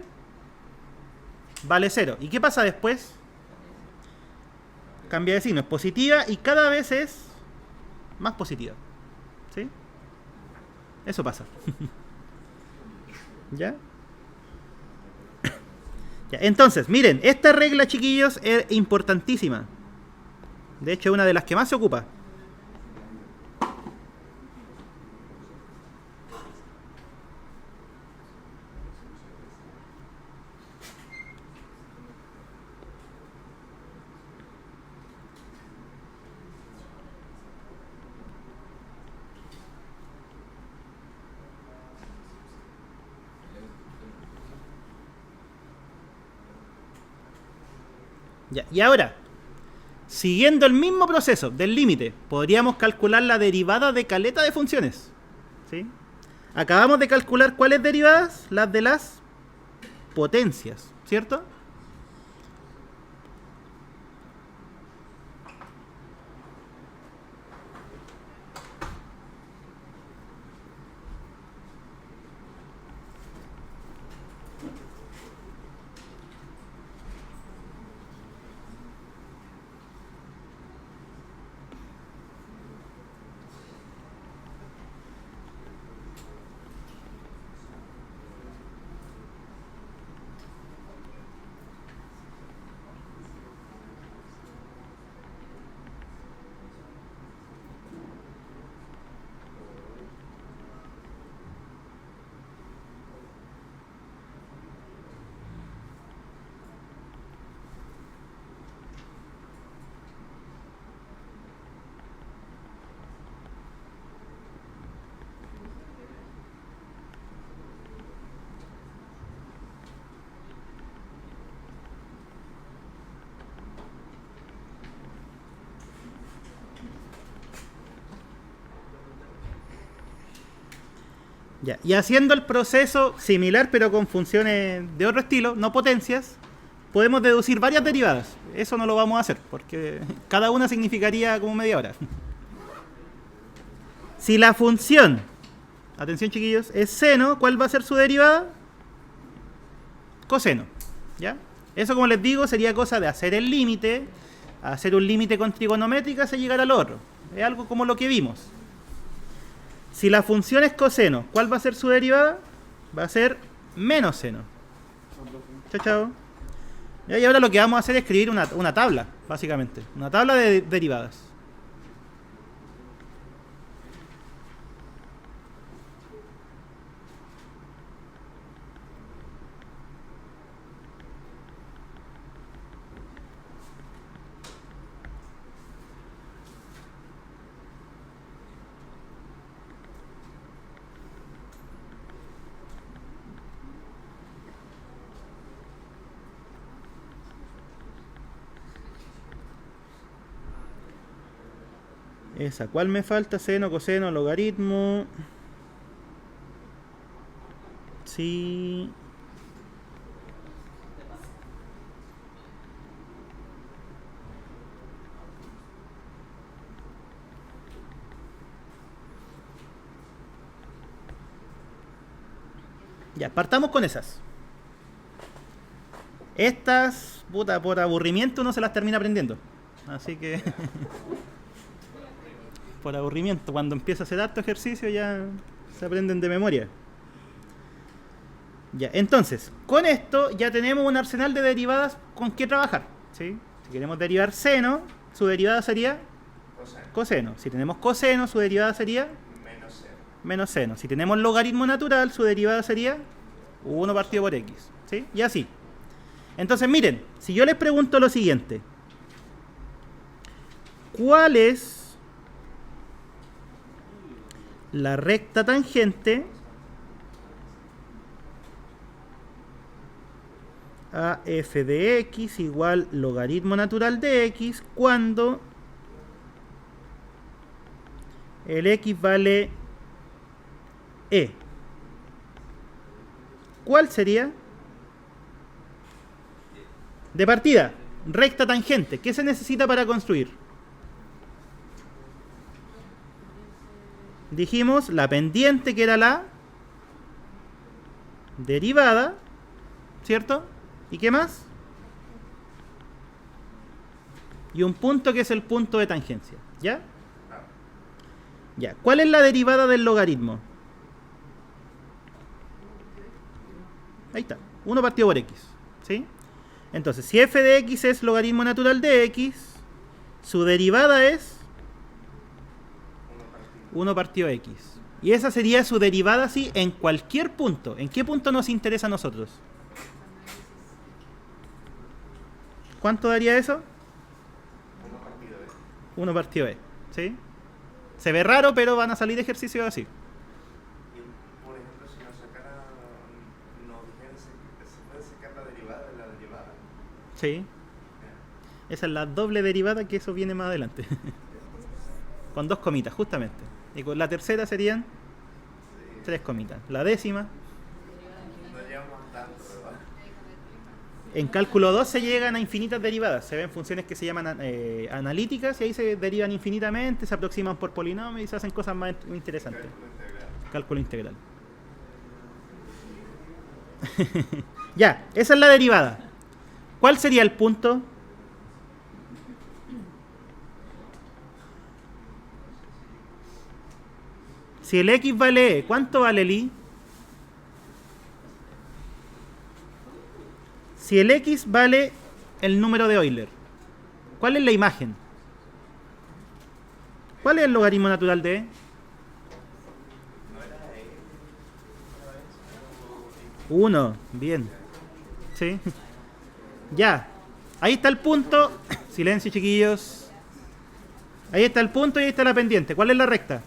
Vale cero. ¿Y qué pasa después? Cambia de signo, es positiva y cada vez es más positiva. ¿Sí? Eso pasa. ¿Ya? Ya, entonces, miren, esta regla, chiquillos, es importantísima. De hecho, es una de las que más se ocupa. Ya, y ahora, siguiendo el mismo proceso del límite, podríamos calcular la derivada de caleta de funciones. ¿Sí? Acabamos de calcular cuáles derivadas, las de las potencias, ¿cierto? Ya, y haciendo el proceso similar pero con funciones de otro estilo, no potencias, podemos deducir varias derivadas. Eso no lo vamos a hacer porque cada una significaría como media hora. Si la función, atención chiquillos, es seno, ¿cuál va a ser su derivada? Coseno. ¿Ya? Eso, como les digo, sería cosa de hacer el límite, hacer un límite con trigonométrica hasta llegar al otro. Es algo como lo que vimos. Si la función es coseno, ¿cuál va a ser su derivada? Va a ser menos seno. Chao, chao. Y ahora lo que vamos a hacer es escribir una tabla, básicamente. Una tabla de derivadas. Esa, ¿cuál me falta? Seno, coseno, logaritmo. Sí. Ya, partamos con esas. Estas, puta, por aburrimiento uno se las termina aprendiendo. Así que... por aburrimiento. Cuando empieza a hacer harto ejercicio ya se aprenden de memoria. Ya, entonces, con esto ya tenemos un arsenal de derivadas con que trabajar, ¿sí? Si queremos derivar seno, su derivada sería coseno. Si tenemos coseno, su derivada sería menos seno. Si tenemos logaritmo natural, su derivada sería 1 partido por x, ¿sí? Y así. Entonces, miren, si yo les pregunto lo siguiente: ¿cuál es la recta tangente a f de x igual logaritmo natural de x cuando el x vale e? ¿Cuál sería? De partida, recta tangente. ¿Qué se necesita para construir? Dijimos la pendiente, que era la derivada, ¿cierto? ¿Y qué más? Y un punto, que es el punto de tangencia. ¿Ya? Ya. ¿Cuál es la derivada del logaritmo? Ahí está. 1 partido por x. ¿Sí? Entonces, si f de x es logaritmo natural de x, su derivada es 1 partido x. Y esa sería su derivada así en cualquier punto. ¿En qué punto nos interesa a nosotros? ¿Cuánto daría eso? 1 partido e. ¿Sí? Se ve raro, pero van a salir ejercicios así. Por ejemplo, si nos sacara, nos dijera, se puede sacar la derivada de la derivada. Sí. Esa es la doble derivada, que eso viene más adelante. Con 2 comitas, justamente. Y con la tercera serían 3 comitas. La décima. No llegamos tanto, ¿verdad? En cálculo 2 se llegan a infinitas derivadas. Se ven funciones que se llaman analíticas y ahí se derivan infinitamente, se aproximan por polinomios y se hacen cosas más interesantes. Cálculo integral. Ya, esa es la derivada. ¿Cuál sería el punto? Si el x vale e, ¿cuánto vale el y? Si el x vale el número de Euler, ¿cuál es la imagen? ¿Cuál es el logaritmo natural de e? 1, bien. ¿Sí? Ya. Ahí está el punto. Silencio, chiquillos. Ahí está el punto y ahí está la pendiente. ¿Cuál es la recta?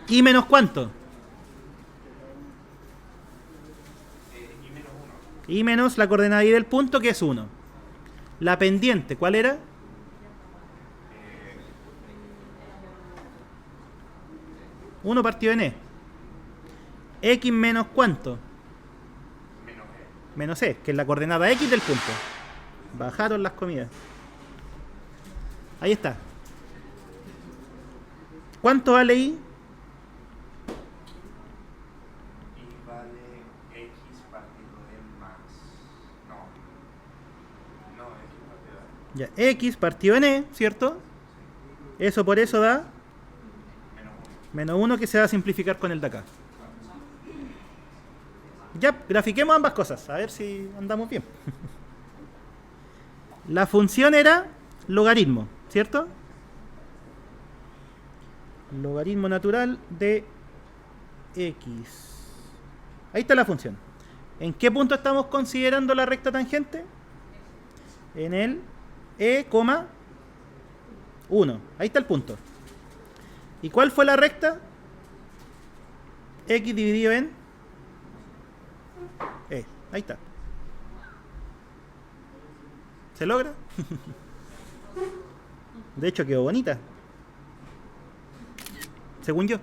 ¿Y menos cuánto? Y menos la coordenada y del punto, que es 1. La pendiente, ¿cuál era? Uno partido en e. X menos cuánto? Menos e, que es la coordenada x del punto. Bajaron las comidas. Ahí está. ¿Cuánto vale y? Ya, x partido en e, ¿cierto? Eso por eso da menos 1, que se va a simplificar con el de acá. Ya, grafiquemos ambas cosas, a ver si andamos bien. La función era logaritmo, ¿cierto? Logaritmo natural de x. Ahí está la función. ¿En qué punto estamos considerando la recta tangente? En el e, 1. Ahí está el punto. ¿Y cuál fue la recta? X dividido en e. Ahí está. ¿Se logra? De hecho quedó bonita, según yo.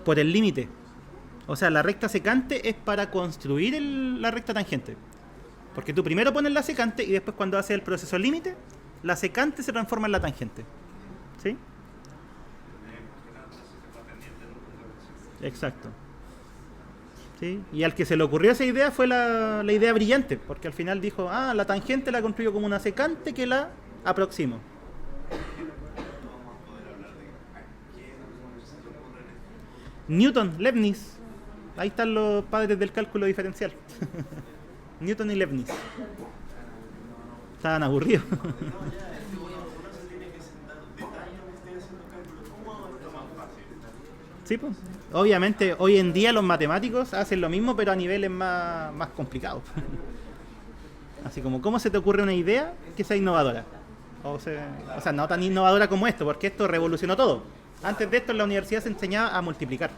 por el límite. O sea, la recta secante es para construir la recta tangente. Porque tú primero pones la secante y después cuando haces el proceso límite, la secante se transforma en la tangente. ¿Sí? Exacto. ¿Sí? Y al que se le ocurrió esa idea fue la idea brillante, porque al final dijo, la tangente la construyo como una secante que la aproximo. Newton, Leibniz. Ahí están los padres del cálculo diferencial. Newton y Leibniz. Estaban aburridos. Sí, pues. Obviamente, hoy en día los matemáticos hacen lo mismo, pero a niveles más complicados. Así como, ¿cómo se te ocurre una idea que sea innovadora? O sea, no tan innovadora como esto, porque esto revolucionó todo. Antes de esto en la universidad se enseñaba a multiplicar.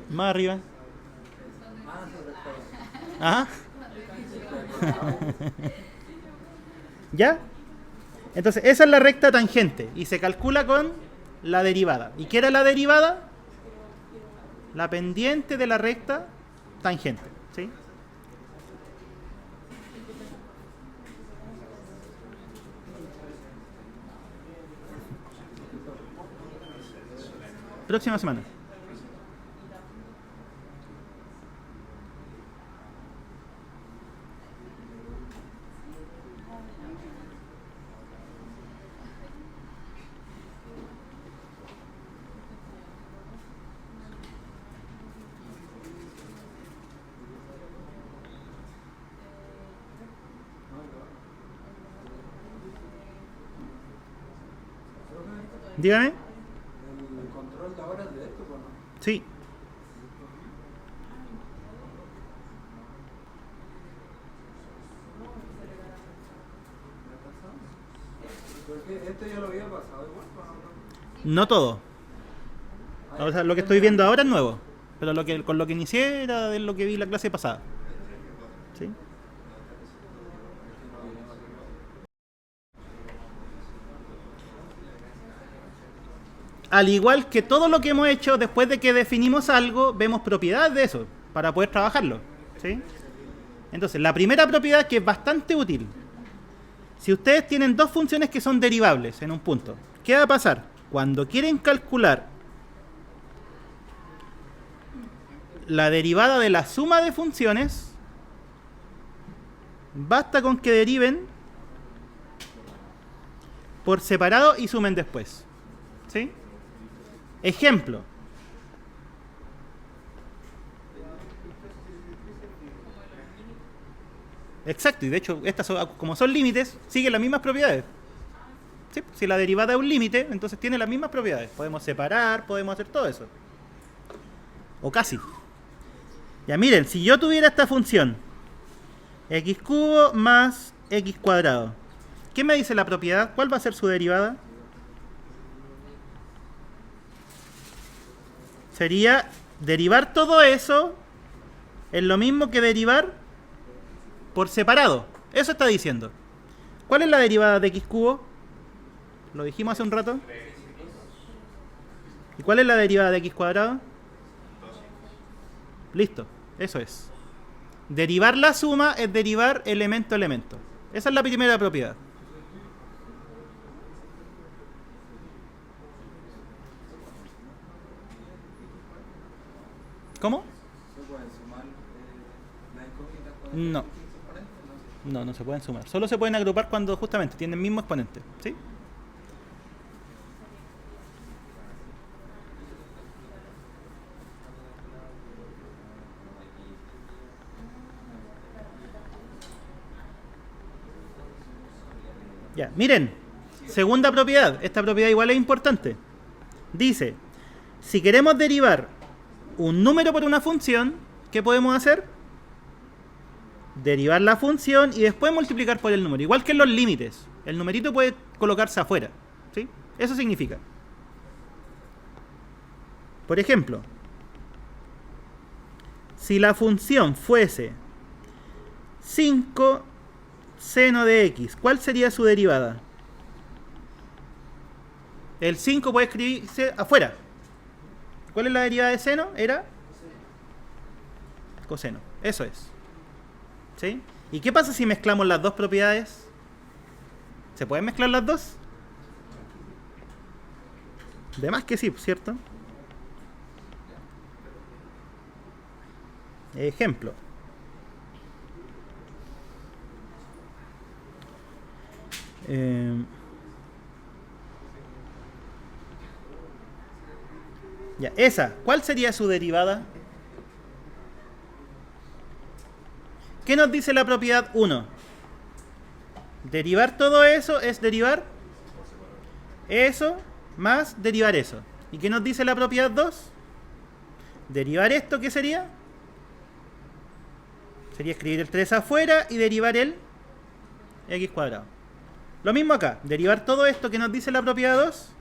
Más arriba. Ajá. ¿Ya? Entonces, esa es la recta tangente y se calcula con la derivada. ¿Y qué era la derivada? La pendiente de la recta tangente. ¿Sí? Próxima semana. Dígame. El control de ahora es de esto, ¿no? Sí. Porque esto ya lo había pasado igual, No todo. O sea, lo que estoy viendo ahora es nuevo. Pero con lo que inicié era de lo que vi la clase pasada. ¿Sí? Al igual que todo lo que hemos hecho, después de que definimos algo, vemos propiedades de eso, para poder trabajarlo. ¿Sí? Entonces, la primera propiedad que es bastante útil. Si ustedes tienen dos funciones que son derivables en un punto, ¿qué va a pasar? Cuando quieren calcular la derivada de la suma de funciones, basta con que deriven por separado y sumen después. ¿Sí? Ejemplo. Exacto, y de hecho, estas como son límites, siguen las mismas propiedades. ¿Sí? Si la derivada es un límite, entonces tiene las mismas propiedades. Podemos separar, podemos hacer todo eso. O casi. Ya miren, si yo tuviera esta función, x cubo más x cuadrado, ¿qué me dice la propiedad? ¿Cuál va a ser su derivada? Sería derivar todo eso es lo mismo que derivar por separado. Eso está diciendo. ¿Cuál es la derivada de x cubo? Lo dijimos hace un rato. ¿Y cuál es la derivada de x cuadrado? Listo, eso es. Derivar la suma es derivar elemento a elemento. Esa es la primera propiedad. ¿Cómo? ¿Se pueden sumar las incógnitas con No. exponentes? No se pueden sumar. Solo se pueden agrupar cuando justamente tienen el mismo exponente. ¿Sí? Ya, miren. Segunda propiedad. Esta propiedad igual es importante. Dice, si queremos derivar un número por una función, ¿qué podemos hacer? Derivar la función y después multiplicar por el número. Igual que en los límites. El numerito puede colocarse afuera. ¿Sí? Eso significa. Por ejemplo, si la función fuese 5 seno de x, ¿cuál sería su derivada? El 5 puede escribirse afuera. ¿Cuál es la derivada de seno? Era coseno. Eso es. ¿Sí? ¿Y qué pasa si mezclamos las dos propiedades? ¿Se pueden mezclar las dos? De más que sí, ¿cierto? Ejemplo. Ya, esa, ¿cuál sería su derivada? ¿Qué nos dice la propiedad 1? Derivar todo eso es derivar eso más derivar eso. ¿Y qué nos dice la propiedad 2? Derivar esto, ¿qué sería? Sería escribir el 3 afuera y derivar el x cuadrado. Lo mismo acá, derivar todo esto que nos dice la propiedad 2,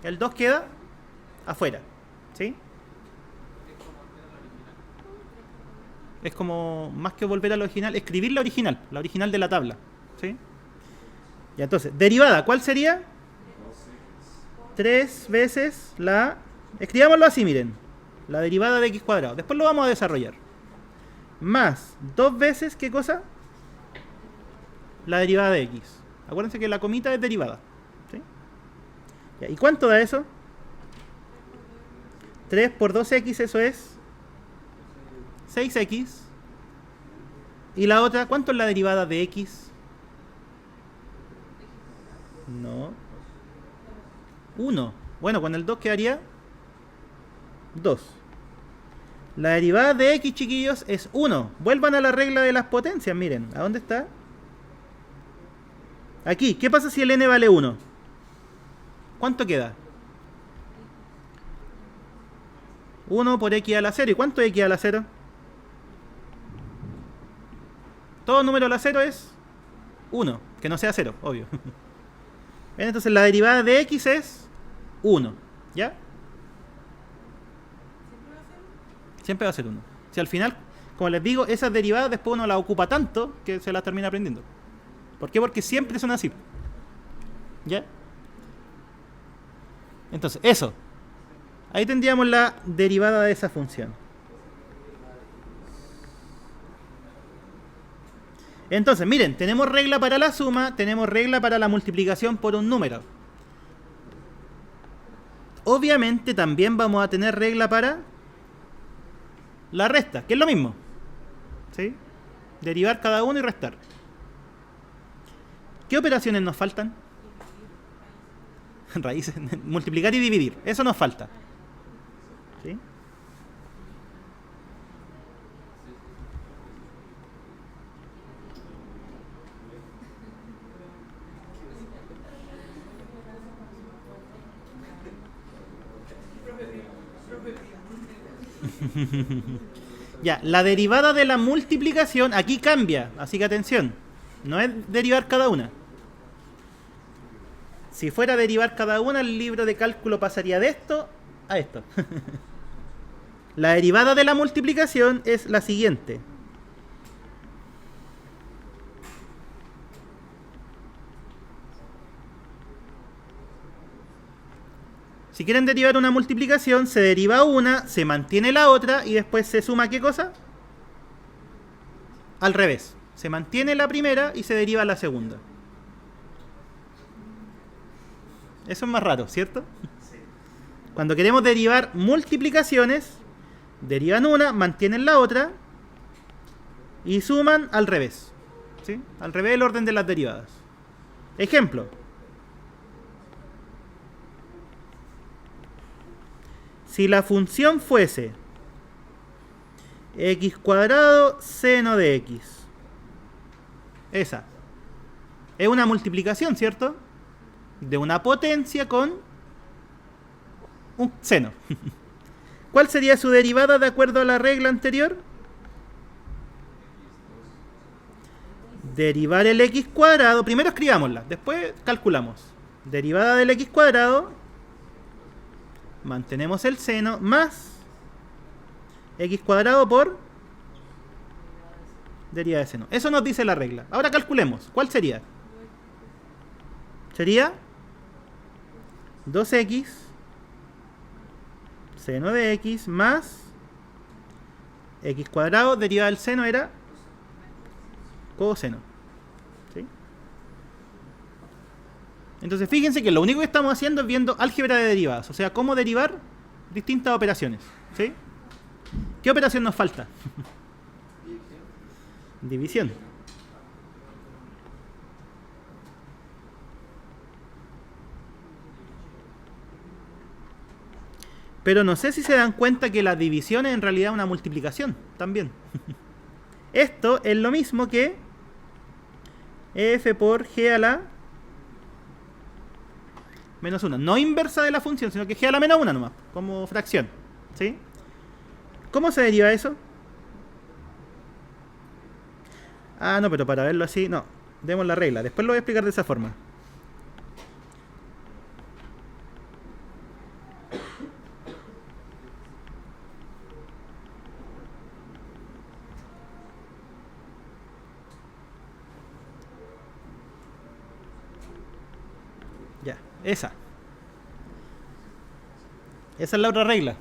el 2 queda afuera, ¿sí? Es como, más que volver al original, escribir la original de la tabla, ¿sí? Y entonces, derivada, ¿cuál sería? 3 veces la... Escribámoslo así, miren. La derivada de x cuadrado. Después lo vamos a desarrollar. Más 2 veces, ¿qué cosa? La derivada de x. Acuérdense que la comita es derivada, ¿sí? ¿Y cuánto da eso? 3 por 2x, eso es 6x. Y la otra, ¿cuánto es la derivada de x? No. 1. Bueno, con el 2 quedaría 2. La derivada de x, chiquillos, es 1. Vuelvan a la regla de las potencias, miren. ¿A dónde está? Aquí. ¿Qué pasa si el n vale 1? ¿Cuánto queda? 1 por x a la 0. ¿Y cuánto es x a la 0? Todo número a la 0 es 1. Que no sea 0, obvio. ¿Ven? Entonces la derivada de x es 1. ¿Ya? Siempre va a ser 1. Si al final, como les digo, esas derivadas después uno las ocupa tanto que se las termina aprendiendo. ¿Por qué? Porque siempre son así. ¿Ya? Entonces, eso. Ahí tendríamos la derivada de esa función. Entonces, miren, tenemos regla para la suma, tenemos regla para la multiplicación por un número. Obviamente también vamos a tener regla para la resta, que es lo mismo. ¿Sí? Derivar cada uno y restar. ¿Qué operaciones nos faltan? Raíces, multiplicar y dividir. Eso nos falta. ¿Sí? Ya, la derivada de la multiplicación aquí cambia, así que atención, no es derivar cada una. Si fuera a derivar cada una, el libro de cálculo pasaría de esto a esto. La derivada de la multiplicación es la siguiente. Si quieren derivar una multiplicación, se deriva una, se mantiene la otra y después se suma ¿qué cosa? Al revés. Se mantiene la primera y se deriva la segunda. Eso es más raro, ¿cierto? Sí. Cuando queremos derivar multiplicaciones, derivan una, mantienen la otra y suman al revés. ¿Sí? Al revés del orden de las derivadas. Ejemplo. Si la función fuese x cuadrado seno de x. Esa. Es una multiplicación, ¿cierto? De una potencia con un seno. ¿Cuál sería su derivada de acuerdo a la regla anterior? Derivar el x cuadrado. Primero escribámosla, después calculamos. Derivada del x cuadrado. Mantenemos el seno más x cuadrado por derivada de seno. Eso nos dice la regla. Ahora calculemos. ¿Cuál sería? Sería 2x seno de x más x cuadrado, derivada del seno era coseno. ¿Sí? Entonces fíjense que lo único que estamos haciendo es viendo álgebra de derivadas, o sea, cómo derivar distintas operaciones. ¿Sí? ¿Qué operación nos falta? División. Pero no sé si se dan cuenta que la división es en realidad una multiplicación también. Esto es lo mismo que f por g a la menos 1. No inversa de la función, sino que g a la menos 1 nomás, como fracción. ¿Sí? ¿Cómo se deriva eso? Ah, no, pero para verlo así, no. Demos la regla. Después lo voy a explicar de esa forma. Ya, esa. Esa es la otra regla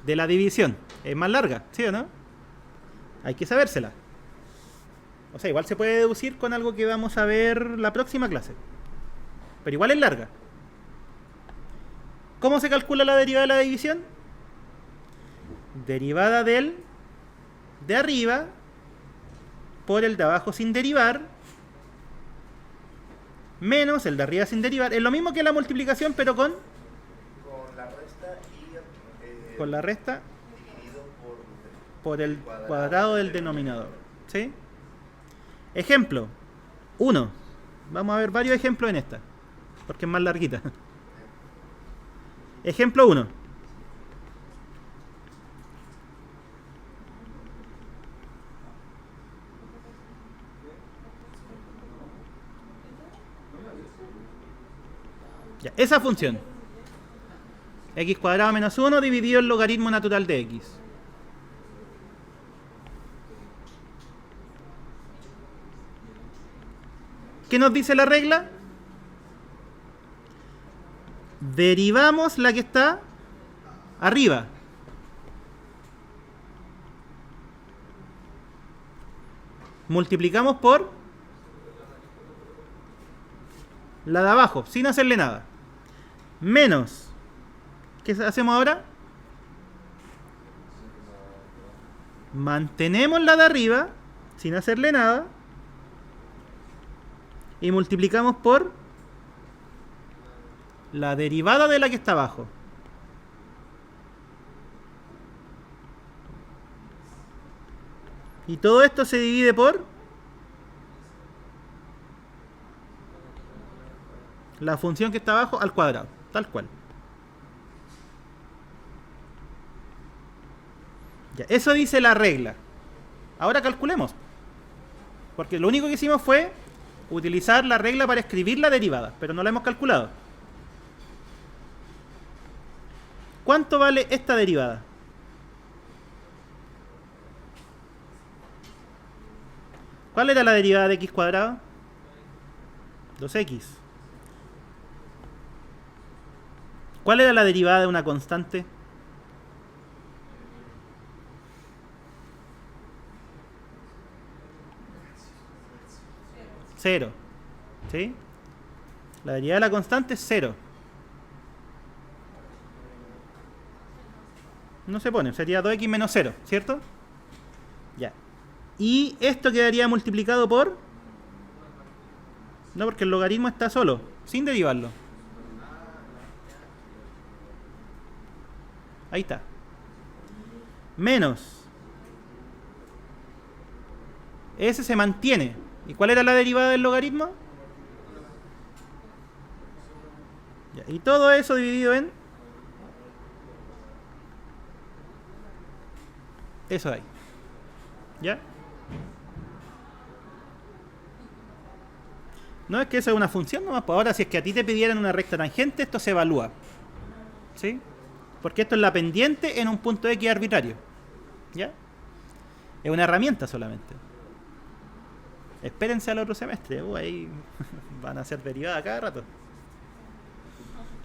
de la división. Es más larga, ¿sí o no? Hay que sabérsela. O sea, igual se puede deducir con algo que vamos a ver la próxima clase. Pero igual es larga. ¿Cómo se calcula la derivada de la división? Derivada del de arriba por el de abajo sin derivar menos el de arriba sin derivar. Es lo mismo que la multiplicación, pero con la resta y con la resta dividido por el cuadrado del denominador. ¿Sí? Ejemplo 1. Vamos a ver varios ejemplos en esta, porque es más larguita. Ejemplo 1. Ya, esa función x cuadrado menos 1 dividido el logaritmo natural de x. ¿Qué nos dice la regla? Derivamos la que está arriba. Multiplicamos por la de abajo, sin hacerle nada. Menos. ¿Qué hacemos ahora? Mantenemos la de arriba, sin hacerle nada. Y multiplicamos por la derivada de la que está abajo. Y todo esto se divide por la función que está abajo al cuadrado, tal cual. Ya, eso dice la regla. Ahora calculemos. Porque lo único que hicimos fue utilizar la regla para escribir la derivada, pero no la hemos calculado. ¿Cuánto vale esta derivada? ¿Cuál era la derivada de x cuadrado? 2x. ¿Cuál era la derivada de una constante? Cero. ¿Sí? La derivada de la constante es 0. No se pone, sería 2x menos 0, ¿cierto? Ya. Y esto quedaría multiplicado por... No, porque el logaritmo está solo, sin derivarlo. Ahí está. Menos. Ese se mantiene. ¿Y cuál era la derivada del logaritmo? Ya, y todo eso dividido en... Eso de ahí. ¿Ya? No es que eso es una función nomás. Pues ahora si es que a ti te pidieran una recta tangente, esto se evalúa. ¿Sí? Porque esto es la pendiente en un punto X arbitrario. ¿Ya? Es una herramienta solamente. Espérense al otro semestre. Ahí van a ser derivadas cada rato.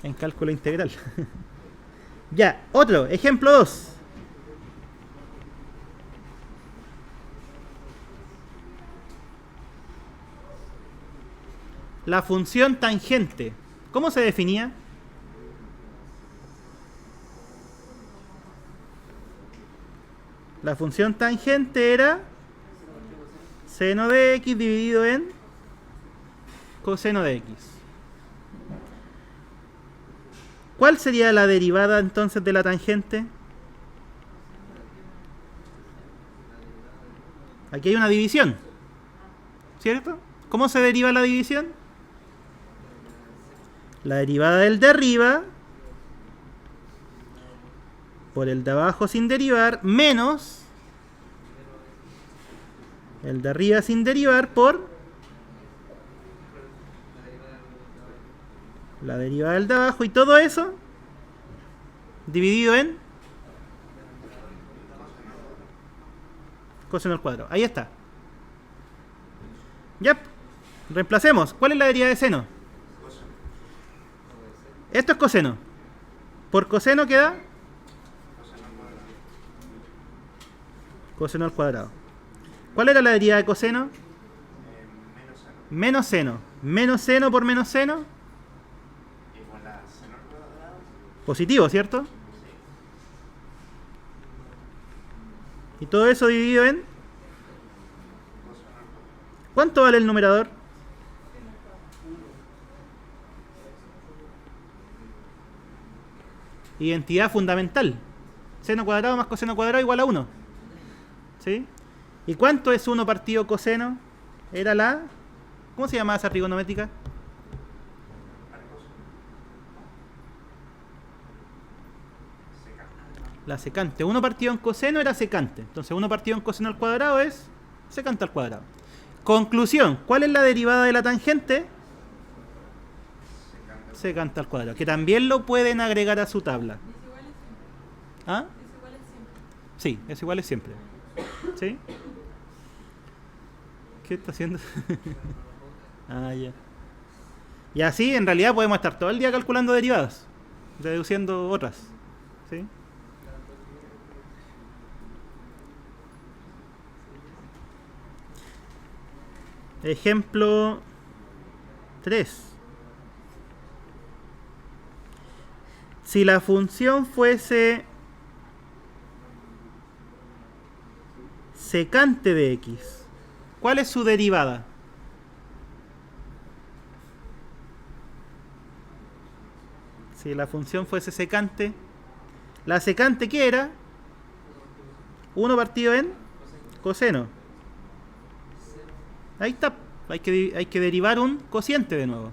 En cálculo integral. Ya, otro, ejemplo 2. La función tangente. ¿Cómo se definía? La función tangente era seno de x dividido en coseno de x. ¿Cuál sería la derivada entonces de la tangente? Aquí hay una división, ¿cierto? ¿Cómo se deriva la división? La derivada del de arriba por el de abajo sin derivar menos el de arriba sin derivar por la derivada del de abajo, y todo eso dividido en coseno al cuadrado. Ahí está. Ya, reemplacemos. ¿Cuál es la derivada de seno? Esto es coseno. Por coseno queda coseno al cuadrado. ¿Cuál era la derivada de coseno? Menos seno. Menos seno por menos seno. Igual a seno al cuadrado. Positivo, ¿cierto? Y todo eso dividido en... ¿Cuánto vale el numerador? Identidad fundamental. Seno cuadrado más coseno cuadrado igual a 1. ¿Sí? ¿Y cuánto es 1 partido coseno? Era la... ¿Cómo se llamaba esa trigonométrica? La secante. 1 partido en coseno era secante. Entonces 1 partido en coseno al cuadrado es secante al cuadrado. Conclusión. ¿Cuál es la derivada de la tangente? Secante al cuadrado. Que también lo pueden agregar a su tabla. ¿Ah? Sí, es igual es siempre. ¿Sí? ¿Qué está haciendo? Ah, ya. Y así en realidad podemos estar todo el día calculando derivadas, deduciendo otras. ¿Sí? Ejemplo 3. Si la función fuese secante de x, ¿cuál es su derivada? Si la función fuese secante, ¿la secante qué era? 1 partido en coseno. Ahí está. Hay que derivar un cociente de nuevo.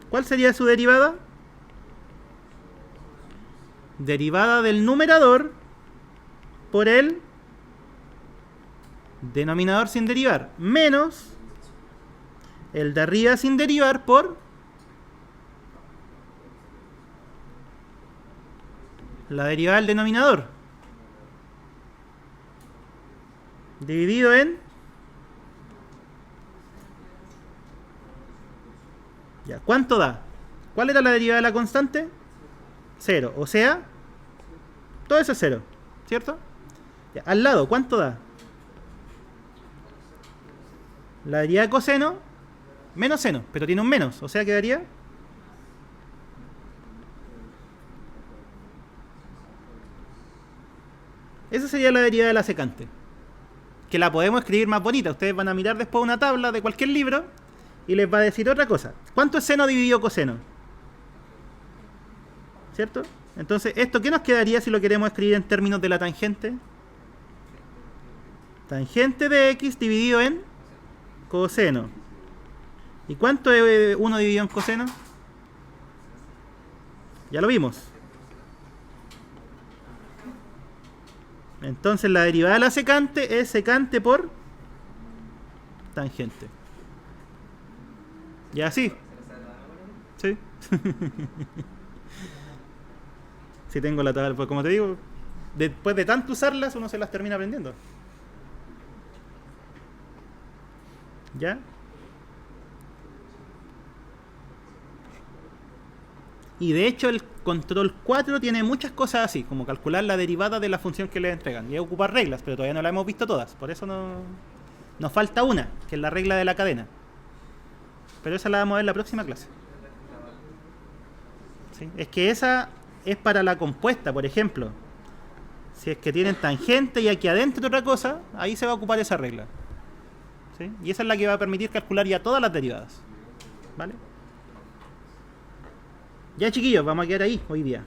¿Cuál sería su derivada? Derivada del numerador por el denominador sin derivar, menos el de arriba sin derivar por la derivada del denominador, dividido en... Ya, ¿cuánto da? ¿Cuál era la derivada de la constante? 0, o sea, todo eso es 0, ¿cierto? Ya, al lado, ¿cuánto da? La derivada de coseno menos seno, pero tiene un menos, o sea, quedaría... Esa sería la derivada de la secante, que la podemos escribir más bonita. Ustedes van a mirar después una tabla de cualquier libro y les va a decir otra cosa. ¿Cuánto es seno dividido coseno? ¿Cierto? Entonces, ¿esto qué nos quedaría si lo queremos escribir en términos de la tangente? Tangente de x dividido en coseno. ¿Y cuánto es 1 dividido en coseno? Ya lo vimos. Entonces la derivada de la secante es secante por tangente. Y así. ¿Sí? Si tengo la tabla, pues como te digo, después de tanto usarlas uno se las termina aprendiendo. ¿Ya? Y de hecho el control 4 tiene muchas cosas así, como calcular la derivada de la función que le entregan. Y ocupar reglas, pero todavía no la hemos visto todas. Por eso nos falta una, que es la regla de la cadena. Pero esa la vamos a ver en la próxima clase. ¿Sí? Es que esa es para la compuesta, por ejemplo. Si es que tienen tangente y aquí adentro otra cosa, ahí se va a ocupar esa regla. ¿Sí? Y esa es la que va a permitir calcular ya todas las derivadas. ¿Vale? Ya, chiquillos, vamos a quedar ahí hoy día.